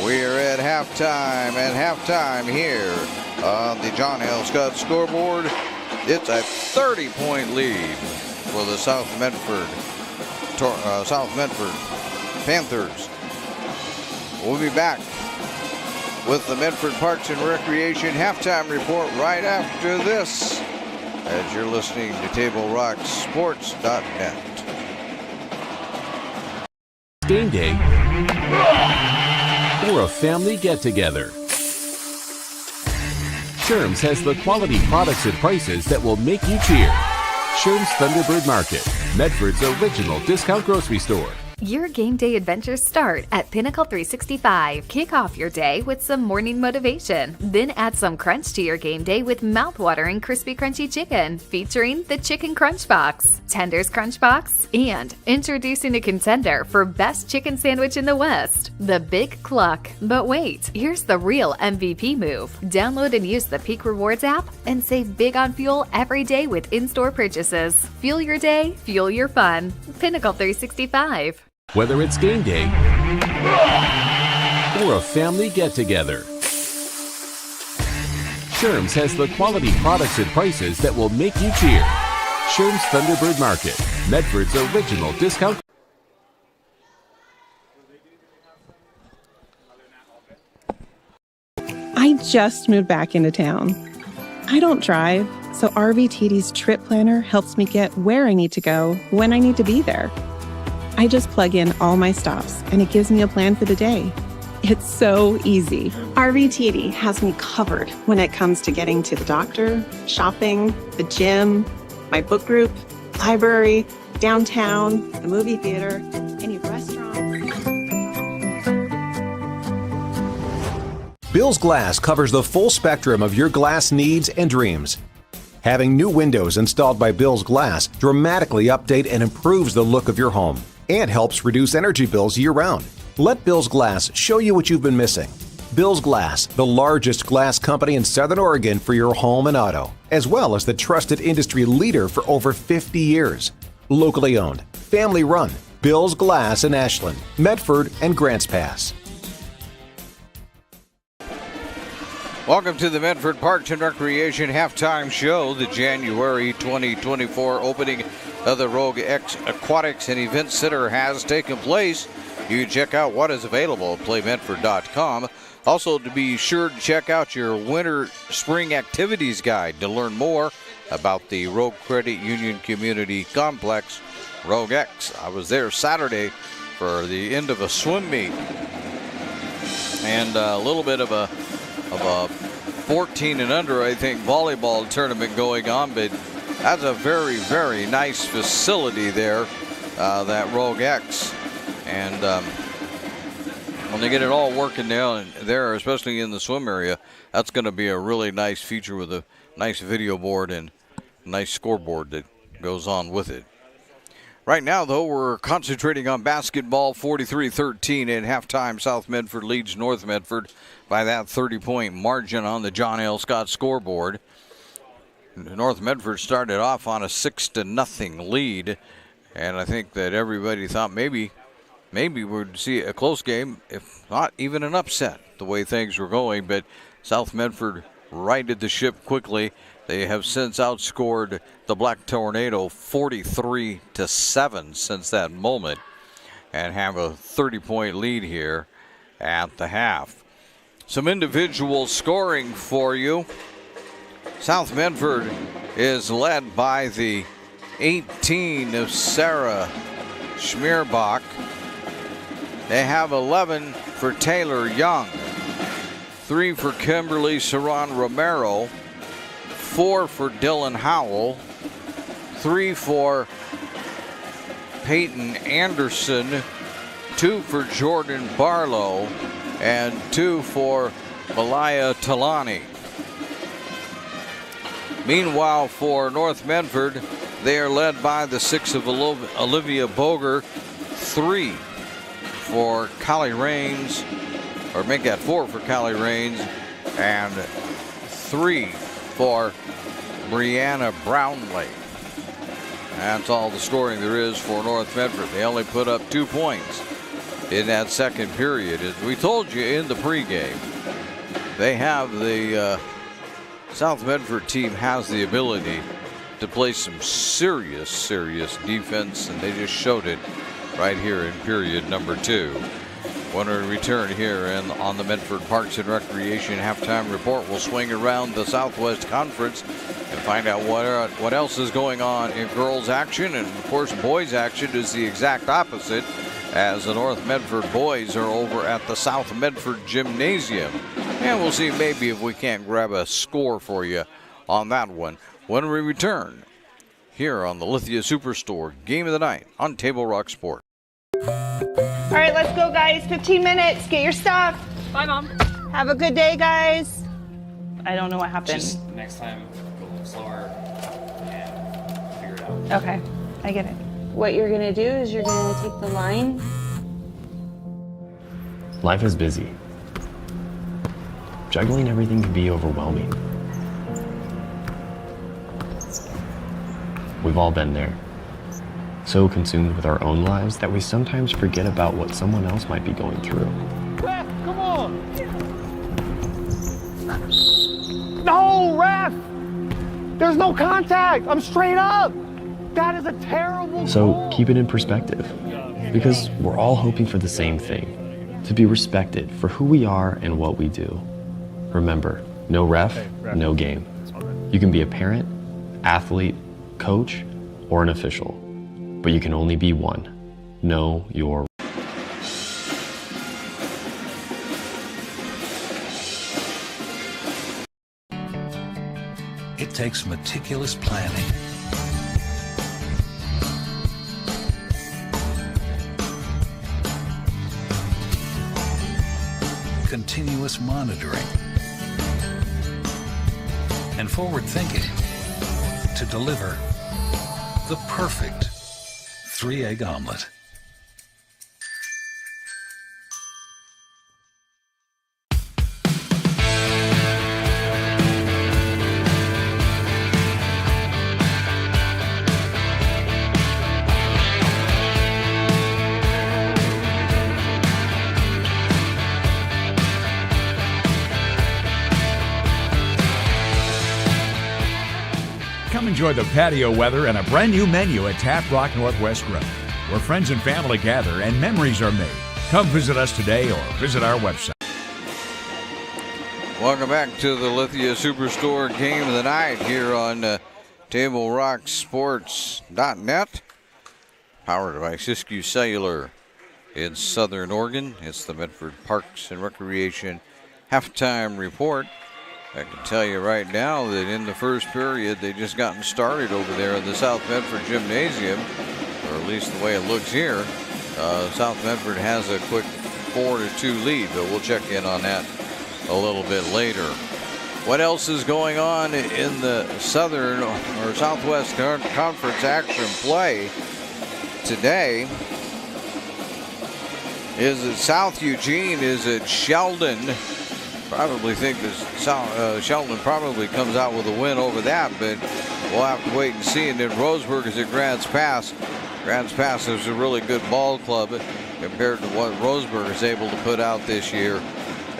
We're at halftime, here on the John L. Scott scoreboard. It's a 30-point lead for the South Medford Panthers. We'll be back with the Medford Parks and Recreation halftime report right after this, as you're listening to TableRockSports.net. Game day or a family get-together. Sherm's has the quality products and prices that will make you cheer. Sherm's Thunderbird Market, Medford's original discount grocery store. Your game day adventures start at Pinnacle 365. Kick off your day with some morning motivation. Then add some crunch to your game day with mouth-watering crispy crunchy chicken, featuring the Chicken Crunch Box, Tender's Crunch Box, and introducing a contender for best chicken sandwich in the West, the Big Cluck. But wait, here's the real MVP move. Download and use the Peak Rewards app and save big on fuel every day with in-store purchases. Fuel your day, fuel your fun. Pinnacle 365. Whether it's game day or a family get-together, Sherm's has the quality products and prices that will make you cheer. Sherm's Thunderbird Market, Medford's original discount. I just moved back into town. I don't drive, so RVTD's trip planner helps me get where I need to go when I need to be there. I just plug in all my stops and it gives me a plan for the day. It's so easy. RVTD has me covered when it comes to getting to the doctor, shopping, the gym, my book group, library, downtown, the movie theater, any restaurant. Bill's Glass covers the full spectrum of your glass needs and dreams. Having new windows installed by Bill's Glass dramatically update and improves the look of your home and helps reduce energy bills year-round. Let Bill's Glass show you what you've been missing. Bill's Glass, the largest glass company in Southern Oregon for your home and auto, as well as the trusted industry leader for over 50 years. Locally owned, family run, Bill's Glass in Ashland, Medford, and Grants Pass. Welcome to the Medford Parks and Recreation halftime show, the January 2024 opening of the Rogue X Aquatics and Event Center has taken place. You can check out what is available at playmedford.com. Also, to be sure to check out your winter spring activities guide to learn more about the Rogue Credit Union Community Complex, Rogue X. I was there Saturday for the end of a swim meet and a little bit of a 14 and under, I think, volleyball tournament going on, but that's a very, very nice facility there, that Rogue X. And when they get it all working down there, especially in the swim area, that's going to be a really nice feature with a nice video board and nice scoreboard that goes on with it. Right now, though, we're concentrating on basketball. 43-13 at halftime. South Medford leads North Medford by that 30-point margin on the John L. Scott scoreboard. North Medford started off on a 6-0 lead, and I think that everybody thought maybe we'd see a close game, if not even an upset, the way things were going. But South Medford righted the ship quickly. They have since outscored the Black Tornado 43-7 since that moment and have a 30-point lead here at the half. Some individual scoring for you. South Medford is led by the 18 of Sarah Schmierbach. They have 11 for Taylor Young, 3 for Kimberly Saran Romero, 4 for Dylan Howell, 3 for Peyton Anderson, 2 for Jordan Barlow, and 2 for Malaya Talani. Meanwhile, for North Medford, they are led by the 6 of Olivia Boger, 3 for Callie Rains, or make that 4 for Callie Rains, and 3 for Brianna Brownlee. That's all the scoring there is for North Medford. They only put up 2 points in that second period. As we told you in the pregame, they have the South Medford team has the ability to play some serious defense, and they just showed it right here in period number 2. When we return here and on the Medford Parks and Recreation halftime report, we'll swing around the Southwest Conference and find out what else is going on in girls action. And of course, boys action is the exact opposite, as the North Medford boys are over at the South Medford Gymnasium. And we'll see maybe if we can't grab a score for you on that one when we return here on the Lithia Superstore Game of the Night on Table Rock Sport. All right, let's go, guys. 15 minutes. Get your stuff. Bye, Mom. Have a good day, guys. I don't know what happened. Just next time, go a little slower and figure it out. Okay, I get it. What you're going to do is you're going to take the line. Life is busy. Juggling everything can be overwhelming. We've all been there. So consumed with our own lives that we sometimes forget about what someone else might be going through. Ref, come on! No, ref! There's no contact! I'm straight up! That is a terrible So keep it in perspective, because we're all hoping for the same thing, to be respected for who we are and what we do. Remember, no ref, no game. You can be a parent, athlete, coach, or an official, but you can only be one. Know your It takes meticulous planning, continuous monitoring, and forward thinking to deliver the perfect 3-egg omelet. Come enjoy the patio weather and a brand new menu at Tap Rock Northwest Grill, where friends and family gather and memories are made. Come visit us today or visit our website. Welcome back to the Lithia Superstore Game of the Night here on TableRockSports.net. Powered by Siskiyou Cellular in Southern Oregon. It's the Medford Parks and Recreation halftime report. I can tell you right now that in the first period, they just gotten started over there in the South Medford Gymnasium, or at least the way it looks here. South Medford has a quick 4-2 lead, but we'll check in on that a little bit later. What else is going on in the Southern or Southwest Conference action play today? Is it South Eugene? Is it Sheldon? Probably think that Sheldon probably comes out with a win over that, but we'll have to wait and see. And then Roseburg is at Grants Pass. Grants Pass is a really good ball club compared to what Roseburg is able to put out this year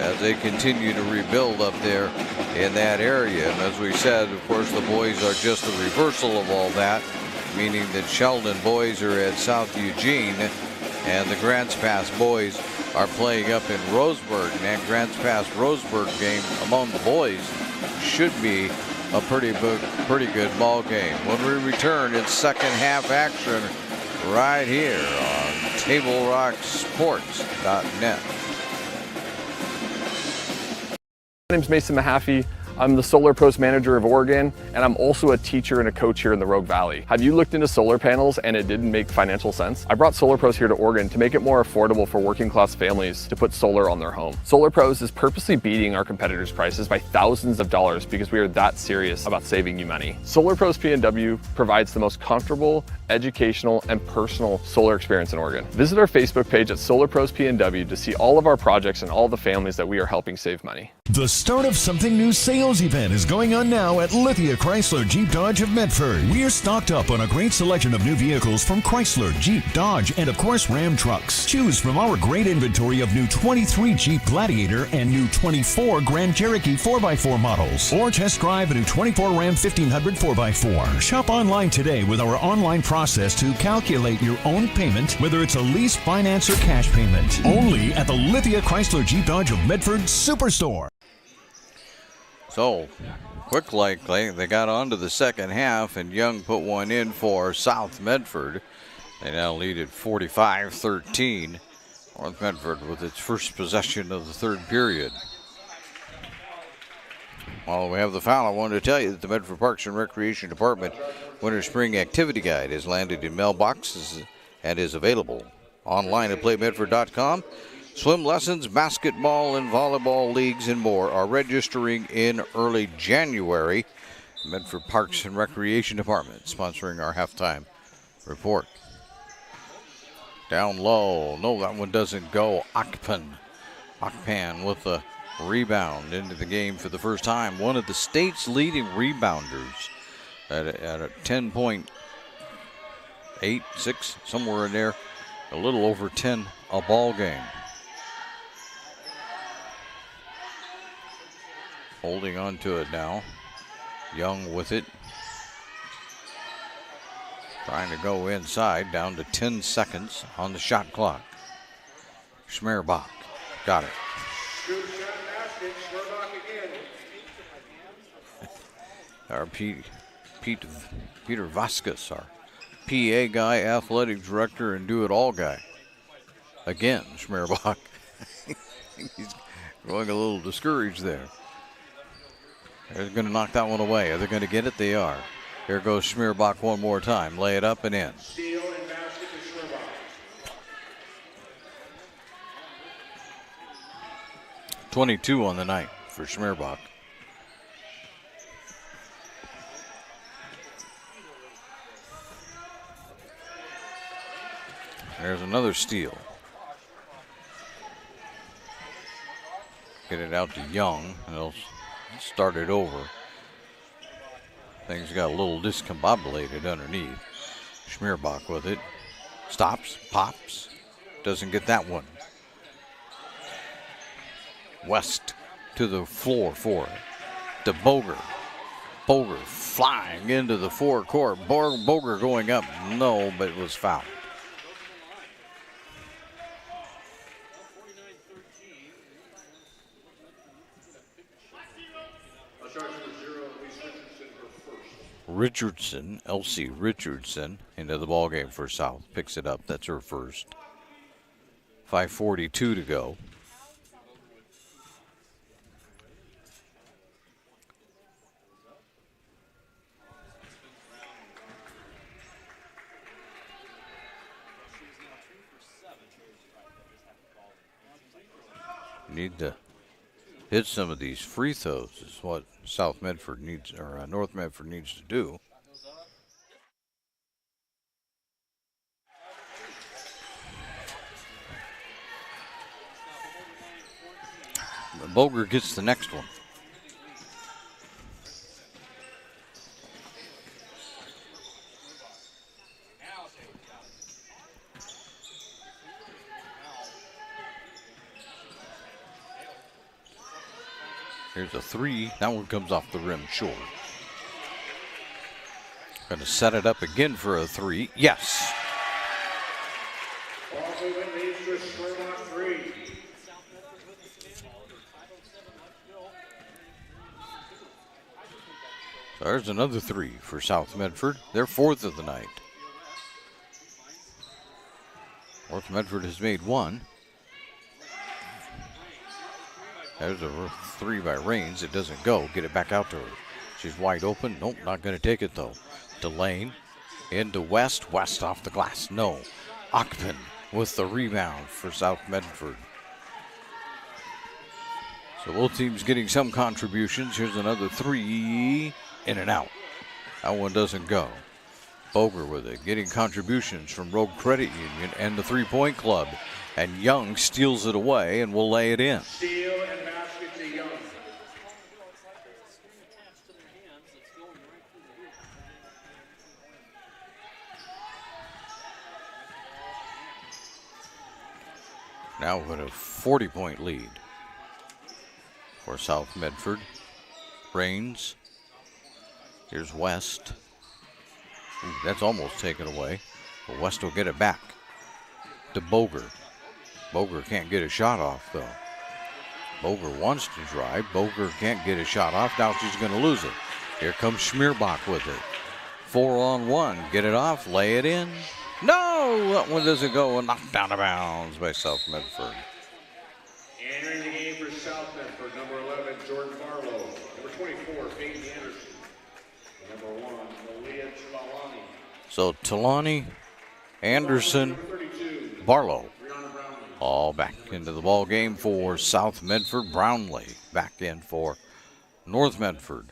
as they continue to rebuild up there in that area. And as we said, of course, the boys are just the reversal of all that, meaning that Sheldon boys are at South Eugene and the Grants Pass boys are playing up in Roseburg. And that Grants Pass Roseburg game among the boys should be a pretty good ball game. When we return, it's second half action right here on TableRockSports.net. My name's Mason Mahaffey. I'm the Solar Pros Manager of Oregon, and I'm also a teacher and a coach here in the Rogue Valley. Have you looked into solar panels and it didn't make financial sense? I brought Solar Pros here to Oregon to make it more affordable for working class families to put solar on their home. Solar Pros is purposely beating our competitors' prices by thousands of dollars because we are that serious about saving you money. Solar Pros PNW provides the most comfortable, educational, and personal solar experience in Oregon. Visit our Facebook page at Solar Pros PNW to see all of our projects and all the families that we are helping save money. The Start of Something New sales event is going on now at Lithia Chrysler Jeep Dodge of Medford. We are stocked up on a great selection of new vehicles from Chrysler, Jeep, Dodge, and of course Ram trucks. Choose from our great inventory of new 23 Jeep Gladiator and new 24 Grand Cherokee 4x4 models. Or test drive a new 24 Ram 1500 4x4. Shop online today with our online process to calculate your own payment, whether it's a lease, finance, or cash payment. Only at the Lithia Chrysler Jeep Dodge of Medford Superstore. So, quick likely, they got on to the second half, and Young put one in for South Medford. They now lead at 45-13. North Medford with its first possession of the third period. While we have the foul, I wanted to tell you that the Medford Parks and Recreation Department Winter Spring Activity Guide has landed in mailboxes and is available online at playmedford.com. Swim lessons, basketball, and volleyball leagues and more are registering in early January. Medford Parks and Recreation Department sponsoring our halftime report. Down low. No, that one doesn't go. Akpan with the rebound into the game for the first time. One of the state's leading rebounders at a 10.86, somewhere in there. A little over 10 a ball game. Holding on to it now. Young with it. Trying to go inside, down to 10 seconds on the shot clock. Schmerbach got it. Our Peter Vasquez, our PA guy, athletic director, and do-it-all guy. Again, Schmerbach. He's going a little discouraged there. They're going to knock that one away. Are they going to get it? They are. Here goes Schmerbach one more time. Lay it up and in. 22 on the night for Schmerbach. There's another steal. Get it out to Young, and they'll start it over. Things got a little discombobulated underneath. Schmerbach with it. Stops, pops. Doesn't get that one. West to the floor for it. To Boger. Boger flying into the forecourt. Boger going up. No, but it was fouled. Richardson, Elsie Richardson, into the ballgame for South. Picks it up. That's her first. 5:42 to go. Need to hit some of these free throws is what South Medford needs, or North Medford needs to do. Boger gets the next one. Here's a three. That one comes off the rim short. Going to set it up again for a three. Yes. So there's another three for South Medford. Their fourth of the night. North Medford has made one. There's a three by Rains. It doesn't go. Get it back out to her. She's wide open. Nope, not going to take it though. To Lane. Into West. West off the glass. No. Ockman with the rebound for South Medford. So both teams getting some contributions. Here's another three. In and out. That one doesn't go. Boger with it. Getting contributions from Rogue Credit Union and the 3-Point Club. And Young steals it away and will lay it in. Steal and basket to Young. Now with a 40-point lead for South Medford. Rains. Here's West. Ooh, that's almost taken away. But West will get it back to Boger. Boger can't get a shot off, though. Boger wants to drive. Boger can't get a shot off. Now she's going to lose it. Here comes Schmierbach with it. 4-on-1. Get it off. Lay it in. No! That one doesn't go. Knocked down of bounds by South Medford. Entering the game for South Medford, number 11, Jordan Barlow. Number 24, Peyton Anderson. Number 1, Malia Trelawney. So Trelawney, Anderson, Barlow. All back into the ball game for South Medford. Brownlee back in for North Medford.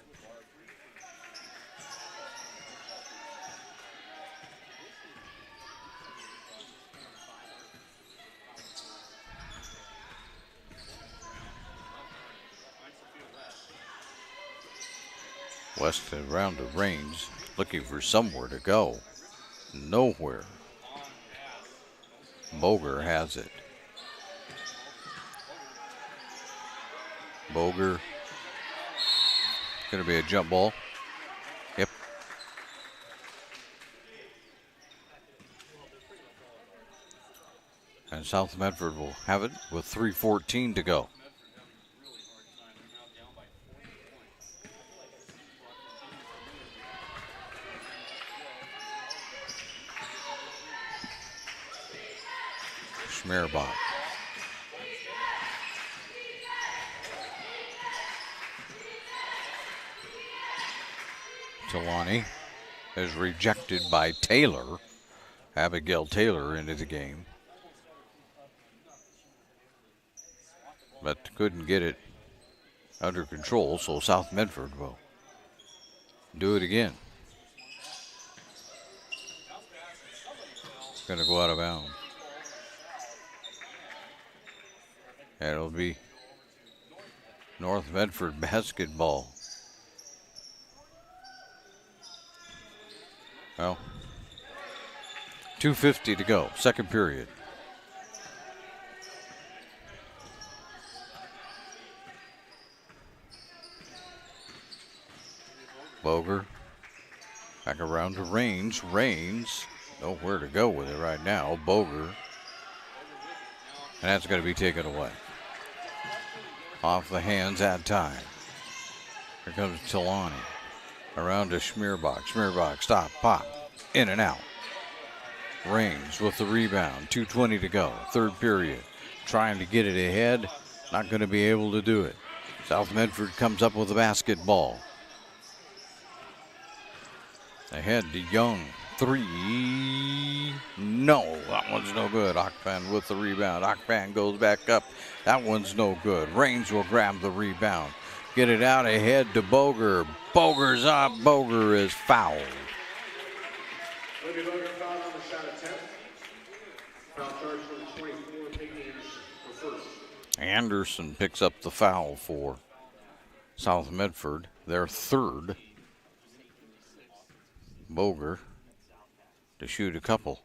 West around to Rains, looking for somewhere to go. Nowhere. Boger has it. Boger. Going to be a jump ball. Yep. And South Medford will have it with 3:14 to go. Schmierbach. Trelawney is rejected by Taylor. Abigail Taylor into the game. But couldn't get it under control, so South Medford will do it again. It's going to go out of bounds. And it'll be North Medford basketball. Well, 2:50 to go, second period. Boger back around to Rains. Rains, nowhere to go with it right now. Boger. And that's going to be taken away. Off the hands at time. Here comes Trelawney. Around to Schmierbach. Schmierbach, stop, pop, in and out. Rains with the rebound. 2:20 to go. Third period. Trying to get it ahead. Not going to be able to do it. South Medford comes up with the basketball. Ahead to Young. Three. No, that one's no good. Akpan with the rebound. Akpan goes back up. That one's no good. Rains will grab the rebound. Get it out ahead to Boger. Boger's up. Boger is fouled. Libby Boger fouled on the shot attempt. Foul charge for 24, Peyton Anderson for first. Anderson picks up the foul for South Medford. Their third. Boger to shoot a couple.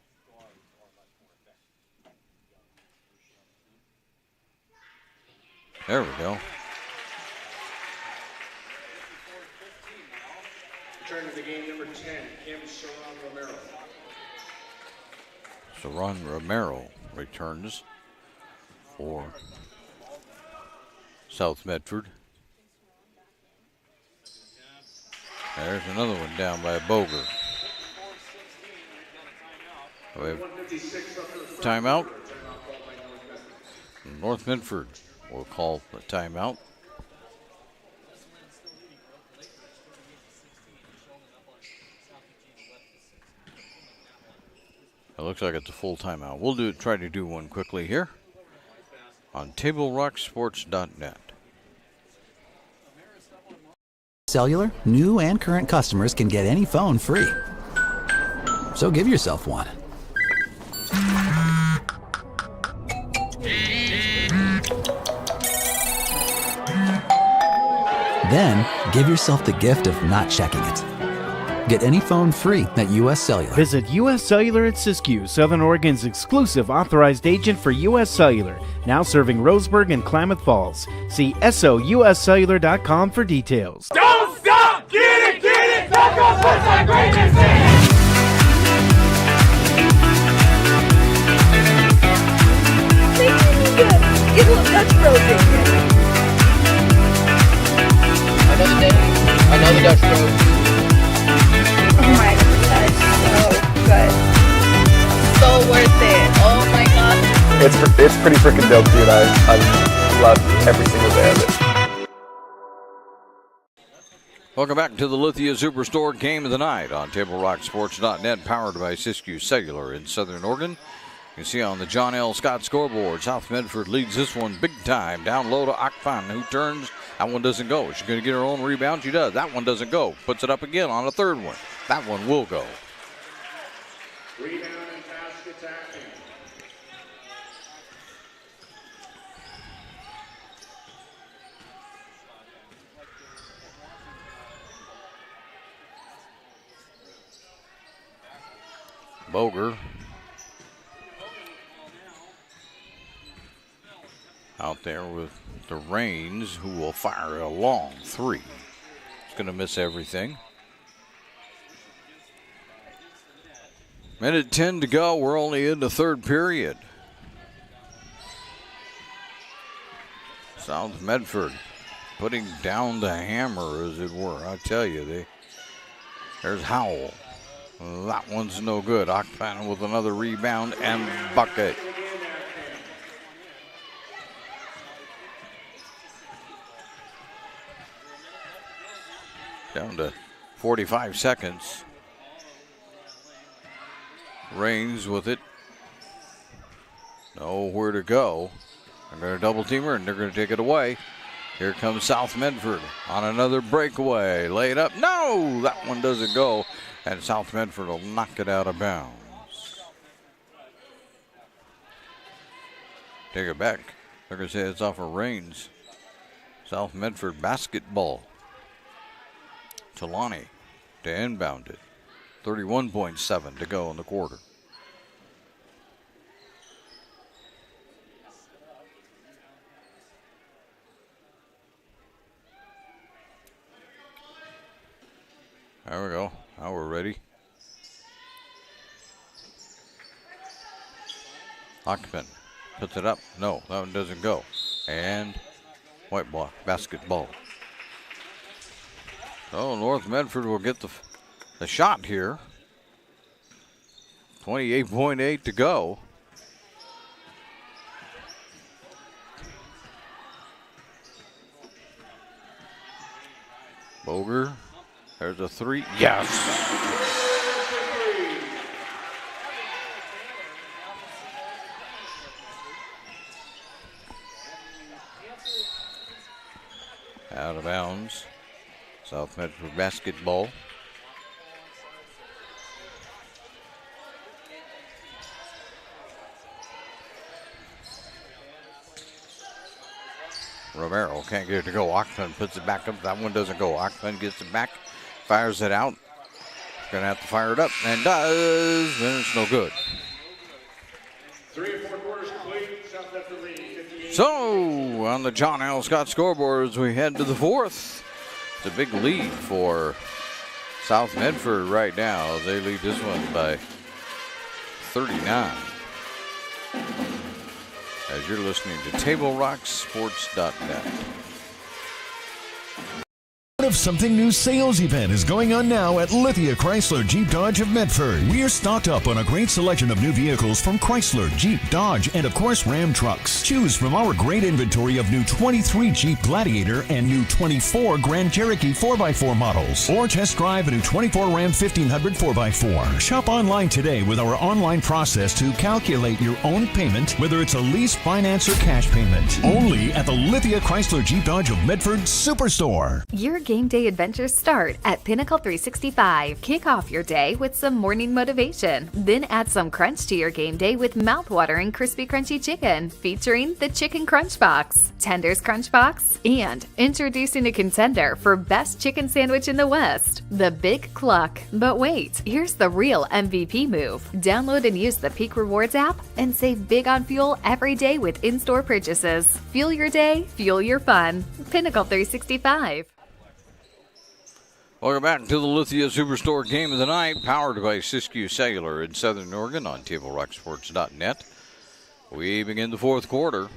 There we go. Return to the game, number 10, Kim Saran Romero. Saran Romero returns for South Medford. There's another one down by Boger. We have timeout. North Medford will call for a timeout. It looks like it's a full timeout. We'll try to do one quickly here on TableRockSports.net. Cellular, new and current customers can get any phone free. So give yourself one. Then give yourself the gift of not checking it. Get any phone free at US Cellular. Visit US Cellular at Siskiyou, Southern Oregon's exclusive authorized agent for US Cellular, now serving Roseburg and Klamath Falls. See SOUScellular.com for details. Don't stop! Get it! Talk on what's that greatness is! Get a little Dutch Bros in here. Another day, another Dutch Bros. Oh my god, so good. So worth it. Oh my god. It's pretty freaking dope, dude. I love every single day of it. Welcome back to the Lithia Superstore Game of the Night on TableRockSports.net, powered by Siskiyou Cellular in Southern Oregon. You can see on the John L. Scott scoreboard, South Medford leads this one big time. Down low to Akpan, who turns. That one doesn't go. She's going to get her own rebound. She does. That one doesn't go. Puts it up again on a third one. That one will go. Rebound and basket attacking. Boger out there with the Reigns, who will fire a long three. He's going to miss everything. Minute 10 to go. We're only in the third period. South Medford putting down the hammer, as it were. I tell you, there's Howell. That one's no good. Akpan with another rebound and bucket. Down to 45 seconds. Reigns with it. Nowhere to go. They're going to double team her and they're going to take it away. Here comes South Medford on another breakaway. Lay it up. No, that one doesn't go. And South Medford will knock it out of bounds. Take it back. They're going to say it's off of Reigns. South Medford basketball. Talani to inbound it. 31.7 to go in the quarter. There we go. Now we're ready. Hockman puts it up. No, that one doesn't go. And white ball, basketball. So North Medford will get the shot here. 28.8 to go. Boger. There's a three. Yes. Out of bounds. South Medford basketball. Romero can't get it to go. Ockman puts it back up. That one doesn't go. Ockman gets it back, fires it out. Gonna have to fire it up, and does. And it's no good. 3 and 4 quarters complete. South Medford leading 58. So on the John L. Scott scoreboard as we head to the fourth. It's a big lead for South Medford right now, they lead this one by 39. As you're listening to TableRockSports.net. Of something new sales event is going on now at Lithia Chrysler Jeep Dodge of Medford. We're stocked up on a great selection of new vehicles from Chrysler, Jeep, Dodge, and of course Ram trucks. Choose from our great inventory of new 23 Jeep Gladiator and new 24 Grand Cherokee 4x4 models. Or test drive a new 24 Ram 1500 4x4. Shop online today with our online process to calculate your own payment, whether it's a lease, finance, or cash payment. Only at the Lithia Chrysler Jeep Dodge of Medford Superstore. Your game day adventures start at Pinnacle 365. Kick off your day with some morning motivation. Then add some crunch to your game day with mouth-watering crispy crunchy chicken, featuring the Chicken Crunch Box, Tenders Crunch Box, and introducing a contender for best chicken sandwich in the West, the Big Cluck. But wait, here's the real MVP move. Download and use the Peak Rewards app and save big on fuel every day with in-store purchases. Fuel your day, fuel your fun. Pinnacle 365. Welcome back to the Lithia Superstore Game of the Night, powered by Siskiyou Cellular in Southern Oregon on TableRockSports.net. We begin the fourth quarter.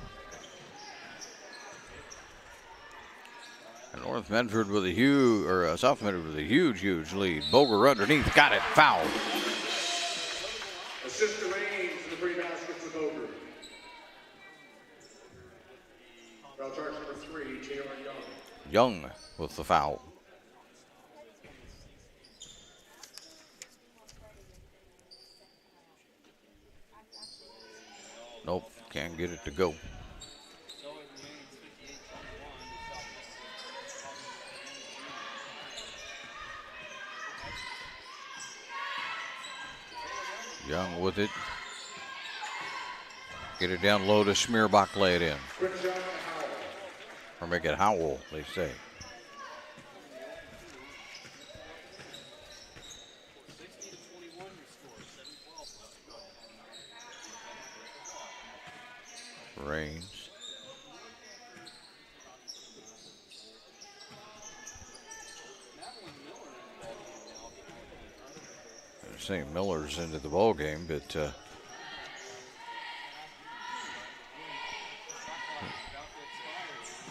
And North Medford with a huge, or South Medford with a huge, huge lead. Boger underneath, got it, foul. Assist the Reigns to the free baskets of Boger. Foul charge number 3, Taylor Young. Young with the foul. Nope, can't get it to go. Young with it. Get it down low to Schmierbach, lay it in. Or make it Howell, they say. Reigns. They're saying Miller's into the ball game, but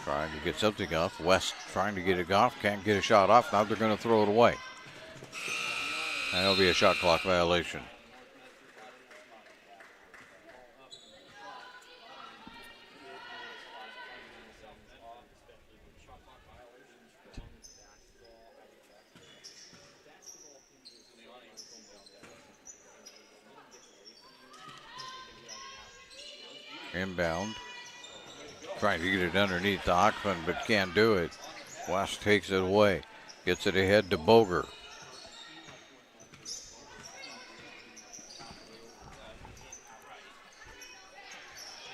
trying to get something off. West trying to get it off, can't get a shot off. Now they're going to throw it away. And it'll be a shot clock violation. Inbound. Trying to get it underneath the Ockman, but can't do it. West takes it away. Gets it ahead to Boger.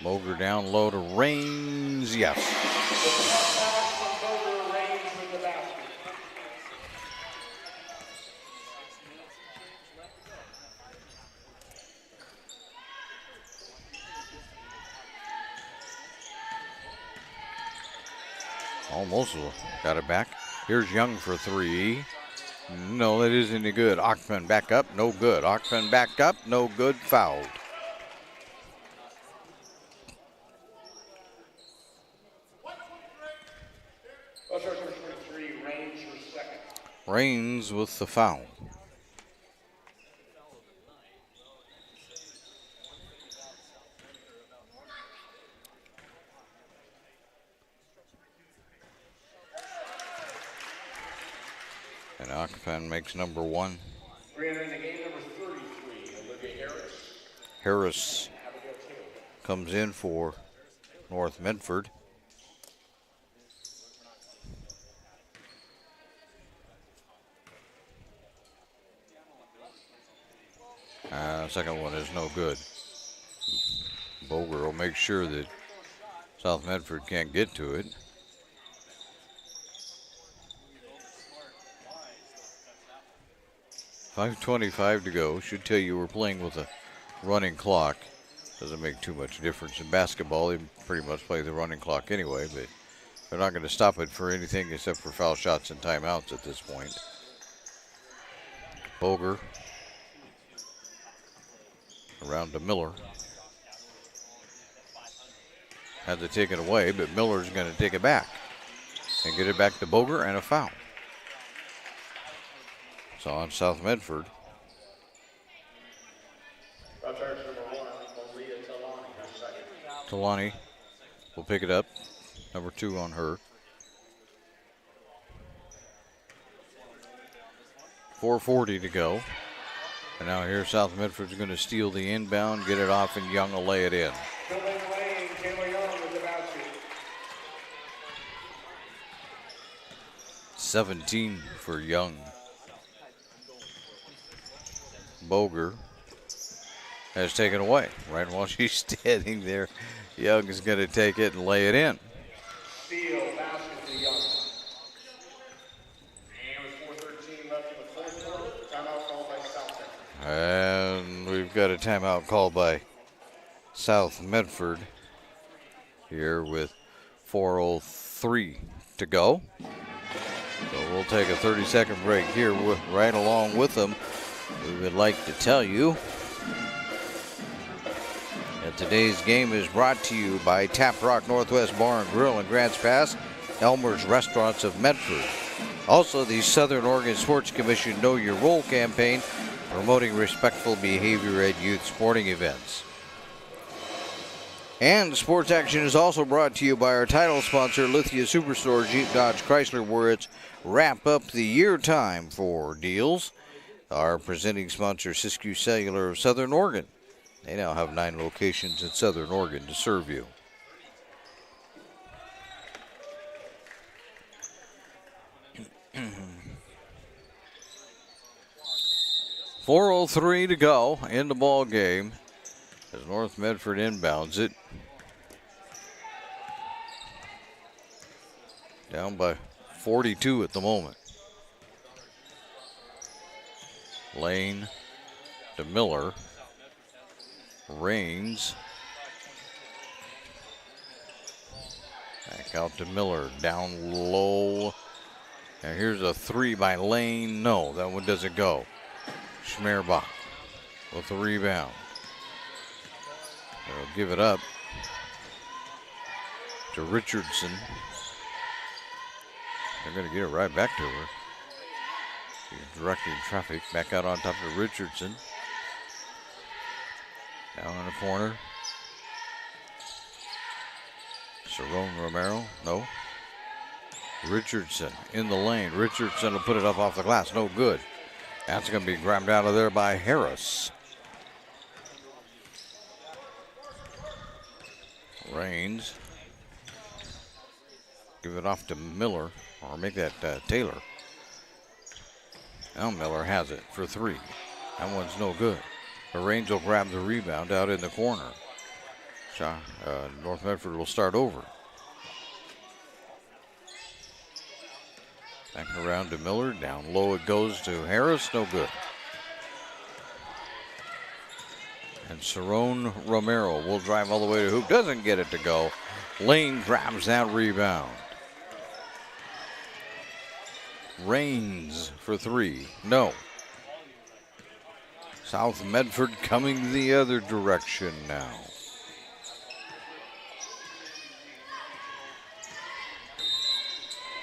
Boger down low to Reigns. Yes. Almost got it back. Here's Young for three. No, that isn't any good. Ockman back up, no good. Ockman back up, no good. Fouled. Reigns with the foul. And Occupant makes number one. Entering the game, number 33, Olivia Harris. Harris comes in for North Medford. Second one is no good. Boger will make sure that South Medford can't get to it. .525 to go. Should tell you we're playing with a running clock. Doesn't make too much difference in basketball. They pretty much play the running clock anyway, but they're not going to stop it for anything except for foul shots and timeouts at this point. Boger around to Miller. Had to take it away, but Miller's going to take it back and get it back to Boger, and a foul. So on South Medford. Talani will pick it up. Number 2 on her. 4:40 to go. And now here South Medford's going to steal the inbound, get it off, and Young will lay it in. 17 for Young. Boger has taken away. Right while she's standing there, Young is going to take it and lay it in. Steal, basket to Young. And with 4:13 left in the fourth quarter, timeout called by South Medford. And we've got a timeout called by South Medford here with 4:03 to go. So we'll take a 30-second break here right along with them. We would like to tell you that today's game is brought to you by Tap Rock Northwest Bar and Grill in Grants Pass, Elmer's Restaurants of Medford. Also, the Southern Oregon Sports Commission Know Your Role campaign, promoting respectful behavior at youth sporting events. And sports action is also brought to you by our title sponsor, Lithia Superstore Jeep Dodge Chrysler, where it's wrap up the year time for deals. Our presenting sponsor, Siskiyou Cellular of Southern Oregon. They now have 9 locations in Southern Oregon to serve you. .403 to go in the ball game as North Medford inbounds it. Down by 42 at the moment. Lane to Miller. Rains. Back out to Miller. Down low. And here's a 3 by Lane. No, that one doesn't go. Schmerbach with the rebound. They'll give it up to Richardson. They're going to get it right back to her. She's directing traffic. Back out on top of Richardson. Down in the corner. Cerrone Romero. No. Richardson in the lane. Richardson will put it up off the glass. No good. That's going to be grabbed out of there by Harris. Rains. Give it off to Miller. Or make that Taylor. Now Miller has it for 3. That one's no good. But Rains will grab the rebound out in the corner. North Medford will start over. Back around to Miller. Down low it goes to Harris. No good. And Cerrone Romero will drive all the way to hoop. Doesn't get it to go. Lane grabs that rebound. Rains for 3. No. South Medford coming the other direction now.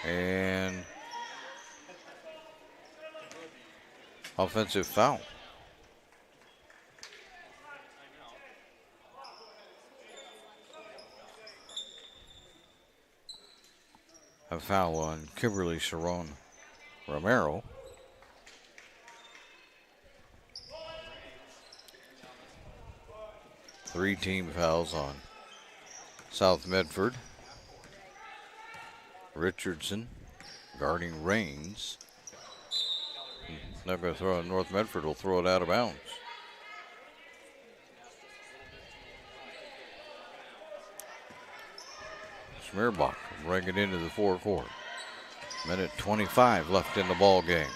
And offensive foul. A foul on Kimberly Cerrone Romero. Three team fouls on South Medford. Richardson guarding Rains. Not going to throw it. North Medford will throw it out of bounds. Schmerbach bring it into the forecourt. Minute 25 left in the ball game.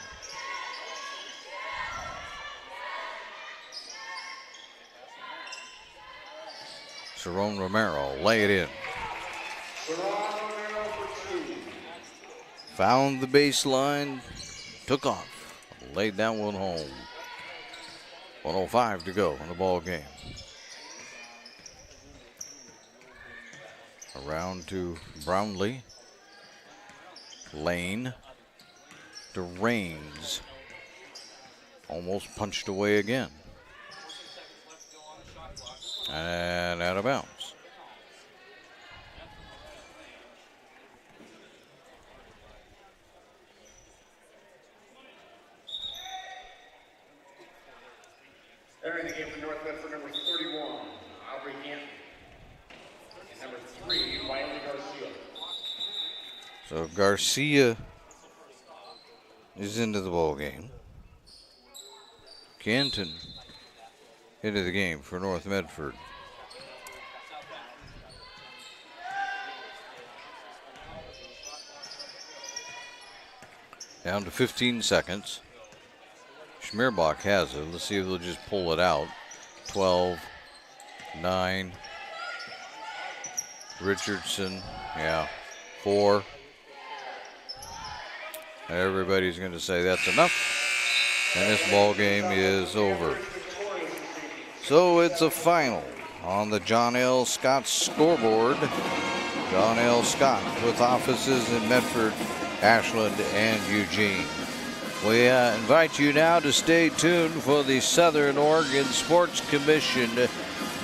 Cerrone Romero lay it in. Found the baseline, took off. laid that one home. 1:05 to go in the ball game. Around to Brownlee. Lane to Raines. Almost punched away again. And out of bounds. Entering the game for North Medford, number 31, Aubrey Hampton. And number 3, Wiley Garcia. So Garcia is into the ball game. Canton into the game for North Medford. Down to 15 seconds. Schmierbach has it. Let's see if they'll just pull it out. 12, 9. Richardson, 4. Everybody's going to say that's enough. And this ball game is over. So it's a final on the John L. Scott scoreboard. John L. Scott with offices in Medford, Ashland, and Eugene. We invite you now to stay tuned for the Southern Oregon Sports Commission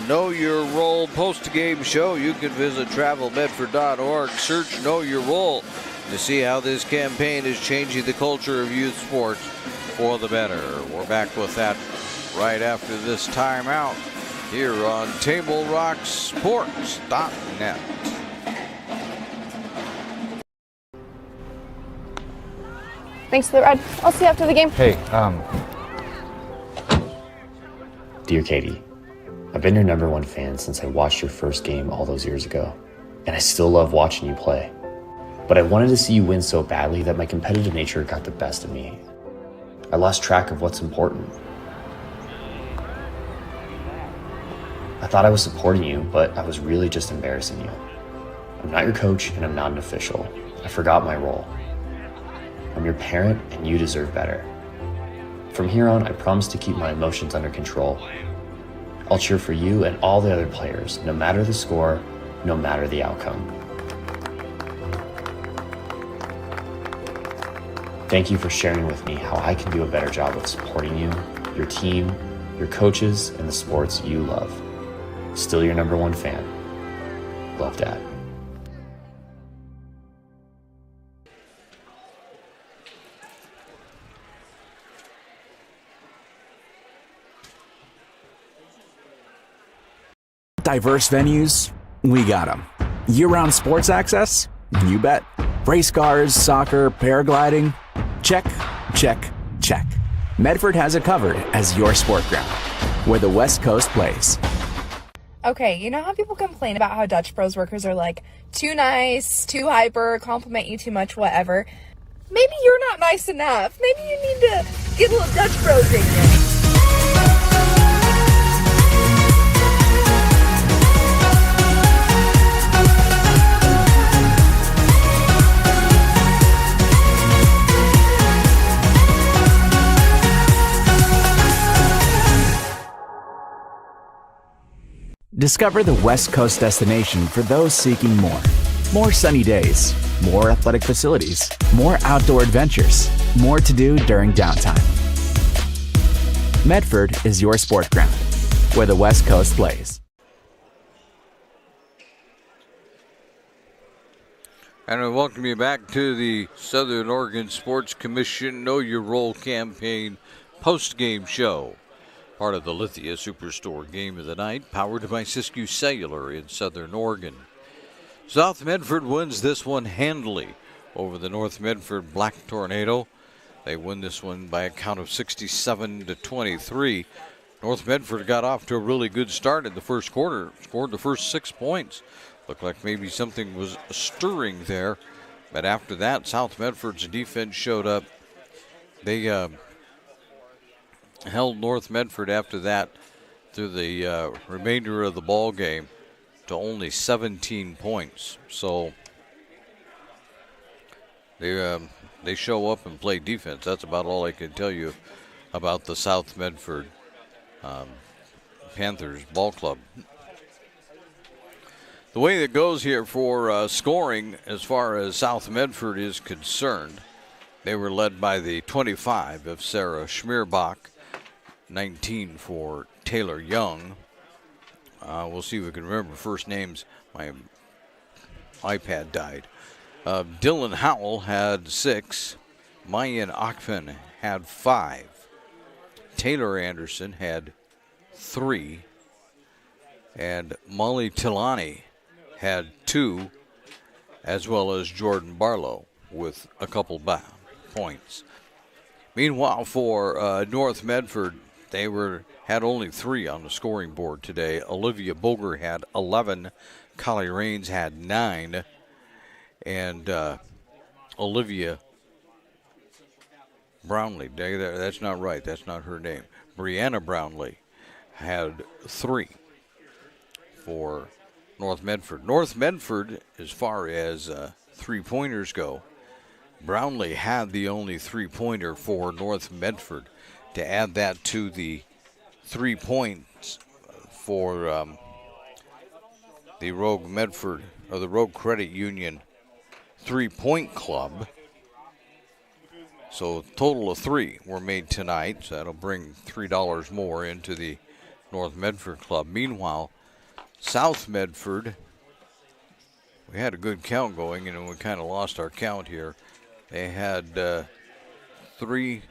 Know Your Role post-game show. You can visit travelmedford.org, search Know Your Role to see how this campaign is changing the culture of youth sports for the better. We're back with that right after this timeout here on TableRockSports.net. Thanks for the ride. I'll see you after the game. Hey, Dear Katie, I've been your #1 fan since I watched your first game all those years ago, and I still love watching you play. But I wanted to see you win so badly that my competitive nature got the best of me. I lost track of what's important. I thought I was supporting you, but I was really just embarrassing you. I'm not your coach, and I'm not an official. I forgot my role. I'm your parent, and you deserve better. From here on, I promise to keep my emotions under control. I'll cheer for you and all the other players, no matter the score, no matter the outcome. Thank you for sharing with me how I can do a better job of supporting you, your team, your coaches, and the sports you love. Still your #1 fan. Love, Dad. Diverse venues, we got them. Year-round sports access? You bet. Race cars, soccer, paragliding? Check, check, check. Medford has it covered as your sport ground, where the West Coast plays. Okay, you know how people complain about how Dutch Bros workers are like too nice, too hyper, compliment you too much, whatever? Maybe you're not nice enough. Maybe you need to get a little Dutch Bros in you. Discover the West Coast destination for those seeking more. More sunny days, more athletic facilities, more outdoor adventures, more to do during downtime. Medford is your sport ground, where the West Coast plays. And I welcome you back to the Southern Oregon Sports Commission Know Your Role campaign post-game show. Part of the Lithia Superstore Game of the Night, powered by Siskiyou Cellular in Southern Oregon. South Medford wins this one handily over the North Medford Black Tornado. They win this one by a count of 67-23. North Medford got off to a really good start in the first quarter, scored the first 6 points. Looked like maybe something was stirring there, but after that, South Medford's defense showed up. They held North Medford after that through the remainder of the ball game to only 17 points. So they They show up and play defense. That's about all I can tell you about the South Medford Panthers ball club. The way that goes here for scoring as far as South Medford is concerned, they were led by the 25 of Sarah Schmierbach, 19 for Taylor Young. We'll see if we can remember first names. My iPad died. Dylan Howell had 6. Mayan Akfen had 5. Taylor Anderson had 3. And Molly Tilani had 2, as well as Jordan Barlow with a couple points. Meanwhile, for North Medford, they had only 3 on the scoring board today. Olivia Boger had 11. Collie Raines had 9. And Olivia Brownlee, that's not right. That's not her name. Brianna Brownlee had 3 for North Medford. North Medford, as far as three-pointers go, Brownlee had the only three-pointer for North Medford. To add that to the 3 points for the Rogue Medford, or the Rogue Credit Union 3-point club. So a total of 3 were made tonight. So that'll bring $3 more into the North Medford club. Meanwhile, South Medford, we had a good count going, and we kind of lost our count here. They had 3,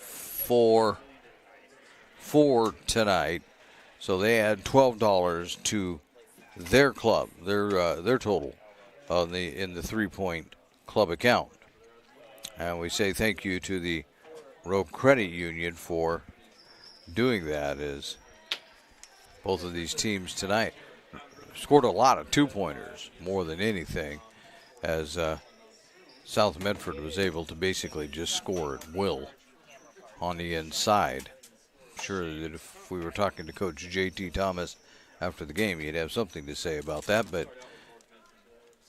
4 tonight. So they add $12 to their club, their total in the 3-point club account. And we say thank you to the Rogue Credit Union for doing that, as both of these teams tonight scored a lot of 2-pointers more than anything, as South Medford was able to basically just score at will on the inside. I'm sure that if we were talking to Coach J.T. Thomas after the game, he'd have something to say about that, but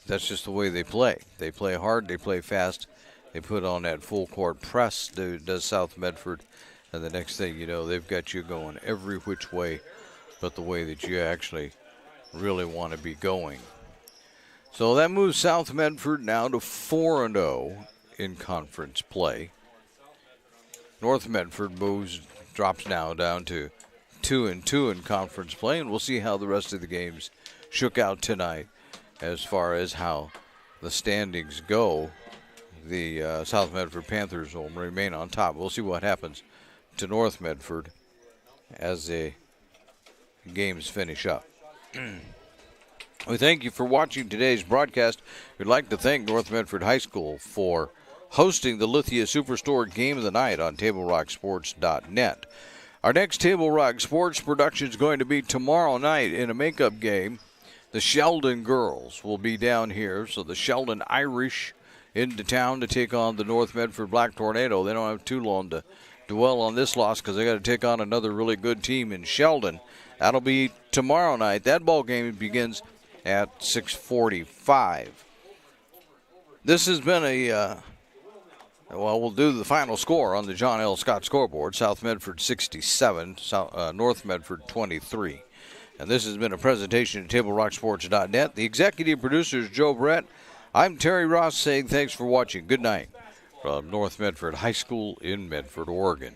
that's just the way they play. They play hard, they play fast, they put on that full court press, does South Medford, and the next thing you know, they've got you going every which way but the way that you actually really want to be going. So that moves South Medford now to 4-0 in conference play. North Medford drops now down to 2-2 in conference play, and we'll see how the rest of the games shook out tonight as far as how the standings go. The South Medford Panthers will remain on top. We'll see what happens to North Medford as the games finish up. We thank you for watching today's broadcast. We'd like to thank North Medford High School for hosting the Lithia Superstore Game of the Night on TableRockSports.net. Our next Table Rock Sports production is going to be tomorrow night in a makeup game. The Sheldon girls will be down here, so the Sheldon Irish into town to take on the North Medford Black Tornado. They don't have too long to dwell on this loss because they got to take on another really good team in Sheldon. That'll be tomorrow night. That ball game begins at 6:45. This has been we'll do the final score on the John L. Scott scoreboard. South Medford 67, North Medford 23. And this has been a presentation of TableRockSports.net. The executive producer is Joe Brett. I'm Terry Ross saying thanks for watching. Good night from North Medford High School in Medford, Oregon.